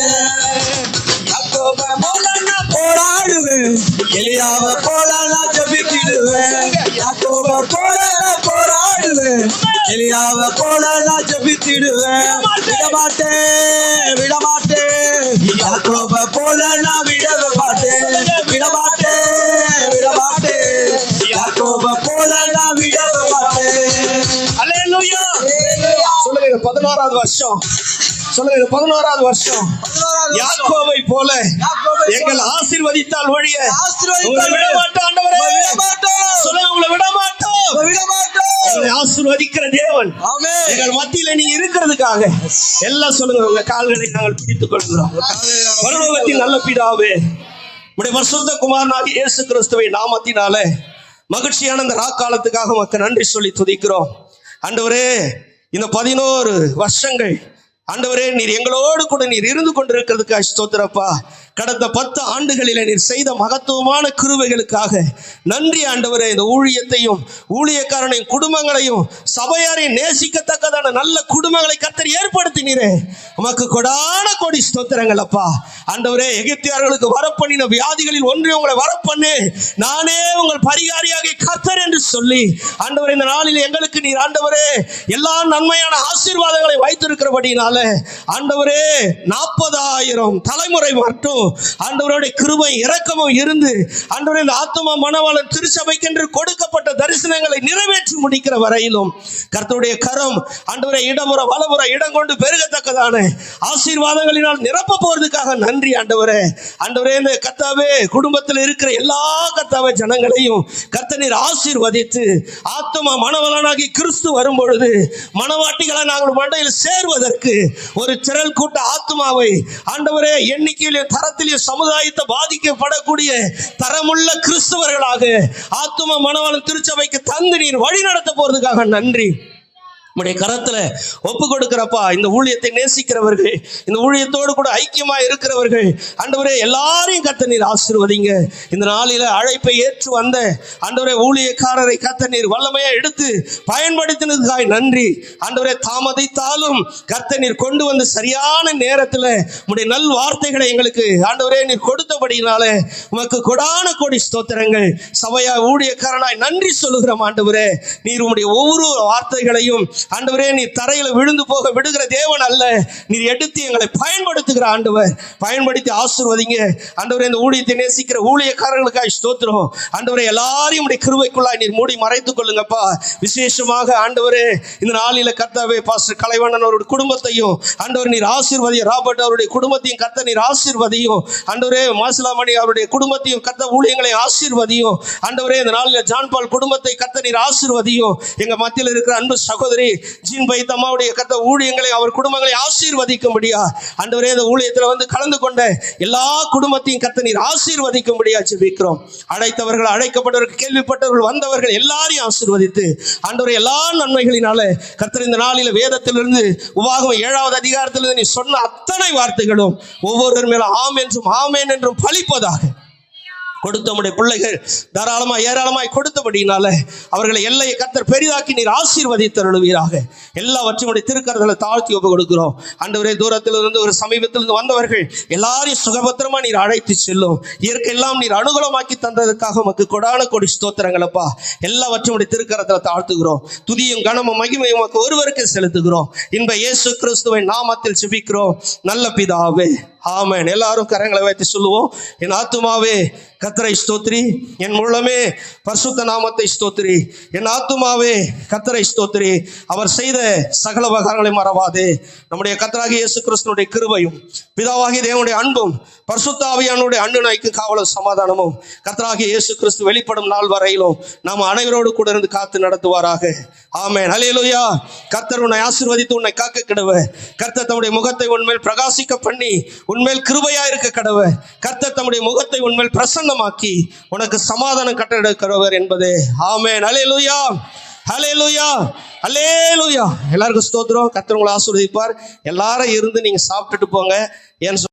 யாக்கோபை போல நான் போராடுவேன், எலியாவை போல நான் ஜெபித்திடுவேன். யாக்கோபை போல நான் போராடுவேன், எலியாவை போல நான் ஜெபித்திடுவேன். விடமாட்டேன் விடமாட்டேன், யாக்கோபை போல நான் விடவே மாட்டேன். விடமாட்டேன் விடமாட்டேன், யாக்கோபை போல நான் விடவே மாட்டேன். அல்லேலூயா. சொல்லுங்க 11வது வருஷம், சொல்லுங்க 11வது வருஷம் யாக்கோபை போல எங்கள் ஆசீர்வதித்தால் ஒழிய உங்களை விட மாட்டோம் ஆண்டவரே. சொல்லுங்க, உங்களை விட மாட்டோம். உங்களை ஆசீர்வதிக்கிற தேவன் எங்கள் மத்தியில நீங்க இருக்கிறதுக்காக எல்லாம் சொல்லுங்க. உங்க கால்களை நாங்கள் பிடித்துக் கொள்கிறோம். பரலோகத்தின் நல்ல பிதாவே, உம்முடைய பரிசுத்த குமாரனாகிய இயேசு கிறிஸ்துவின் நாமத்தினாலே மகிழ்ச்சியான இந்த ராக்காலத்துக்காக உமக்கு நன்றி சொல்லி துதிக்கிறோம். ஆண்டவரே, இந்த 11 வருஷங்கள் ஆண்டவரே நீர் எங்களோடு கூட நீர் இருந்து கொண்டிருக்கிறதுக்காக ஸ்தோத்திரப்பா. கடந்த 10 ஆண்டுகளில் நீர் செய்த மகத்துவமான கிருபைகளுக்காக நன்றி ஆண்டவரே. இந்த ஊழியத்தையும் ஊழியக்காரனையும் குடும்பங்களையும் சபையாரையும் நேசிக்கத்தக்கதான நல்ல குடும்பங்களை கர்த்தர் ஏற்படுத்தினீரே, உமக்கு கொடான கோடி ஸ்தோத்திரங்கள் அப்பா. ஆண்டவரே, எகிப்தியர்களுக்கு வரப்பண்ணின வியாதிகளில் ஒன்றை உங்களை வரப்பண்ணு, நானே உங்கள் பரிகாரியாக கர்த்தர் என்று சொல்லி ஆண்டவரே இந்த நாளில் எங்களுக்கு நீர் ஆண்டவரே எல்லா நன்மையான ஆசீர்வாதங்களை வைத்திருக்கிறபடினால ஆண்டவரே 40,000 தலைமுறை மட்டும் ஆண்டவருடைய கிருபை இரக்கமும் இருந்து ஆண்டவரே இந்த ஆத்துமா மணவாளன் திருச்சபைக்கென்று கொடுக்கப்பட்ட தரிசனங்களை நிறைவேற்றி முடிக்கிற வரையிலும் கர்த்தருடைய கரம் ஆண்டவரே இடமுற வலமுற இடம் கொண்டு பெருகத்தக்கதான ஆசீர்வாதங்களினால் நிரப்ப போறதுக்காக நன்றி ஆண்டவரே. ஆண்டவரே, இந்த கர்த்தாவே குடும்பத்தில் இருக்கிற எல்லா கர்த்தாவே ஜனங்களையும் கர்த்தர் ஆசீர்வதித்து ஆத்துமா மணவாளனாகி கிறிஸ்து வரும் பொழுது மணவாட்டிகளை நாங்கள் மண்டையில் சேர்வதற்கு ஒரு திரள் கூட்ட ஆத்துமாவை ஆண்டவரே எண்ணிக்கையிலே தரத்திலே சமுதாயத்தை பாதிக்கப்படக்கூடிய தரமுள்ள கிறிஸ்தவர்களாக ஆத்தும மணவாளன் திருச்சபைக்கு தந்து நீர் வழி நடத்த போறதுக்காக நன்றி. உம்முடைய கரத்துல ஒப்பு கொடுக்கிறப்பா. இந்த ஊழியத்தை நேசிக்கிறவர்கள், இந்த ஊழியத்தோடு கூட ஐக்கியமா இருக்கிறவர்கள் ஆண்டவரே எல்லாரையும் கர்த்தர் நீர் ஆசீர்வதிங்க. இந்த நாளில அழைப்பை ஏற்று வந்த ஆண்டவரே ஊழியக்காரரை கர்த்தர் நீர் வல்லமையா எடுத்து பயன்படுத்தினதுக்காக நன்றி ஆண்டவரே. தாமதித்தாலும் கர்த்தர் நீர் கொண்டு வந்து சரியான நேரத்துல உம்முடைய நல் வார்த்தைகளை எங்களுக்கு ஆண்டவரே நீர் கொடுத்தபடினால உமக்கு கொடான கோடி ஸ்தோத்திரங்கள். சபையா ஊழியக்காரனாய் நன்றி சொல்லுகிறோம் ஆண்டவரே. நீர் உம்முடைய ஒவ்வொரு வார்த்தைகளையும் ஆண்டவரே நீ தரையில விழுந்து போக விடுகிற தேவன் அல்ல, நீர் எடுத்து எங்களை பயன்படுத்துகிற ஆண்டவர். பயன்படுத்தி ஆசீர்வதிங்க ஆண்டவரே. இந்த ஊழியத்தை நேசிக்கிற ஊழியக்காரர்களுக்காக ஸ்தோத்திரம் ஆண்டவரே. எல்லாரையும் உடைய கிருபைக்குள்ளாய் நீர் மூடி மறைத்துக் கொள்ளுங்கப்பா. விசேஷமாக ஆண்டவரே இந்த நாளில கர்த்தாவே பாஸ்டர் கலைவண்ணன் அவருடைய குடும்பத்தையும் ஆண்டவர் நீர் ஆசீர்வதியும், ராபர்ட் அவருடைய குடும்பத்தையும் கர்த்தர் நீர் ஆசீர்வதியும் ஆண்டவரே. மாசிலாமணி அவருடைய குடும்பத்தையும் கர்த்தர் ஊழியங்களை ஆசீர்வதியும் ஆண்டவரே. இந்த நாளில ஜான்பால் குடும்பத்தை கர்த்தர் நீர் ஆசீர்வதியும். எங்க மத்தியில் இருக்கிற அன்பு சகோதரி ஜீன் பை தம்மாவுடைய கர்த்தர் ஊழியங்களை அவர் குடும்பங்களை ஆசீர்வதிக்கும்படியா ஆண்டவரே இந்த ஊழியத்தில் வந்து கலந்து கொண்ட எல்லா குடும்பத்தையும் கர்த்தர் நீர் ஆசீர்வதிக்கும்படியா ஜெபிக்கிறோம். அழைத்தவர்கள், அழைக்கப்பட்டவர்கள், கேள்விப்பட்டவர்கள், வந்தவர்கள் எல்லாரையும் ஆசீர்வதித்து ஆண்டவரே எல்லா நன்மைகளினால கர்த்தர் இந்த நாளில வேதத்திலிருந்து உபாகமம் 7வது அதிகாரத்திலிருந்து நீ சொன்ன அத்தனை வார்த்தைகளும் ஒவ்வொருவர் மேலும் ஆம் என்றும் ஆமேன் என்றும் பலிப்பதாக. கொடுத்த நம்முடைய பிள்ளைகள் தாராளமாய் ஏராளமாய் கொடுத்தபடினால அவர்களை எல்லையை கர்த்தர் பெரிதாக்கி நீர் ஆசீர்வதித்தருளுவீராக. எல்லாவற்றையும் உடைய திருக்கரத்துல தாழ்த்தி ஒப்பு கொடுக்கிறோம். ஆண்டவரே, தூரத்திலிருந்து ஒரு சமீபத்திலிருந்து வந்தவர்கள் எல்லாரையும் சுகபத்திரமா நீர் அழைத்து செல்லும். இயற்கையெல்லாம் நீர் அனுகூலமாக்கி தந்ததுக்காக உமக்கு கொடான கொடி ஸ்தோத்திரங்களப்பா. எல்லாவற்றையும் உடைய திருக்கரத்துல தாழ்த்துகிறோம். துதியும் கனமும் மகிமையும் உமக்கு ஒருவருக்கு செலுத்துகிறோம். இன்ப இயேசு கிறிஸ்துவின் நாமத்தில் ஜெபிக்கிறோம் நல்ல பிதாவே, ஆமென். எல்லாரும் கரங்களை வைத்து சொல்லுவோம். என் ஆத்துமாவே கர்த்தரை ஸ்தோத்திரி, என் உள்ளமே பரிசுத்த நாமத்தை ஸ்தோத்திரி. என் ஆத்துமாவே கர்த்தரை ஸ்தோத்திரி, அவர் செய்த சகல உபகாரங்களை மறவாதே. நம்முடைய கர்த்தராகிய இயேசு கிறிஸ்துவினுடைய கிருபையும் பிதாவாகிய தேவனுடைய அன்பும் பரிசுத்த ஆவியானவருடைய அன்புநாய்க்கு காவலும் சமாதானமும் கர்த்தராகிய இயேசு கிறிஸ்து வெளிப்படும் நாள் வரையிலும் நாம் அனைவரோடு கூட இருந்து காத்து நடத்துவாராக. ஆமென். ஹல்லேலூயா. கர்த்தர் உன்னை ஆசீர்வதித்து உன்னை காக்க கடவர். கர்த்தர் தம்முடைய முகத்தை உன்மேல் பிரகாசிக்க பண்ணி உன்மேல் கிருபையா இருக்க கடவர். கர்த்தர் தம்முடைய முகத்தை உன்மேல் பிரசன்னமாக்கி உனக்கு சமாதானம் கட்டளையிடுகிறவர் என்பதே. ஆமென். ஹல்லேலூயா, ஹல்லேலூயா, ஹல்லேலூயா. எல்லாருக்கும் ஸ்தோத்திரம். கர்த்தர் உங்களை ஆசீர்வதிப்பார். எல்லாரும் இருந்து நீங்க சாப்பிட்டுட்டு போங்க. ஏன்னு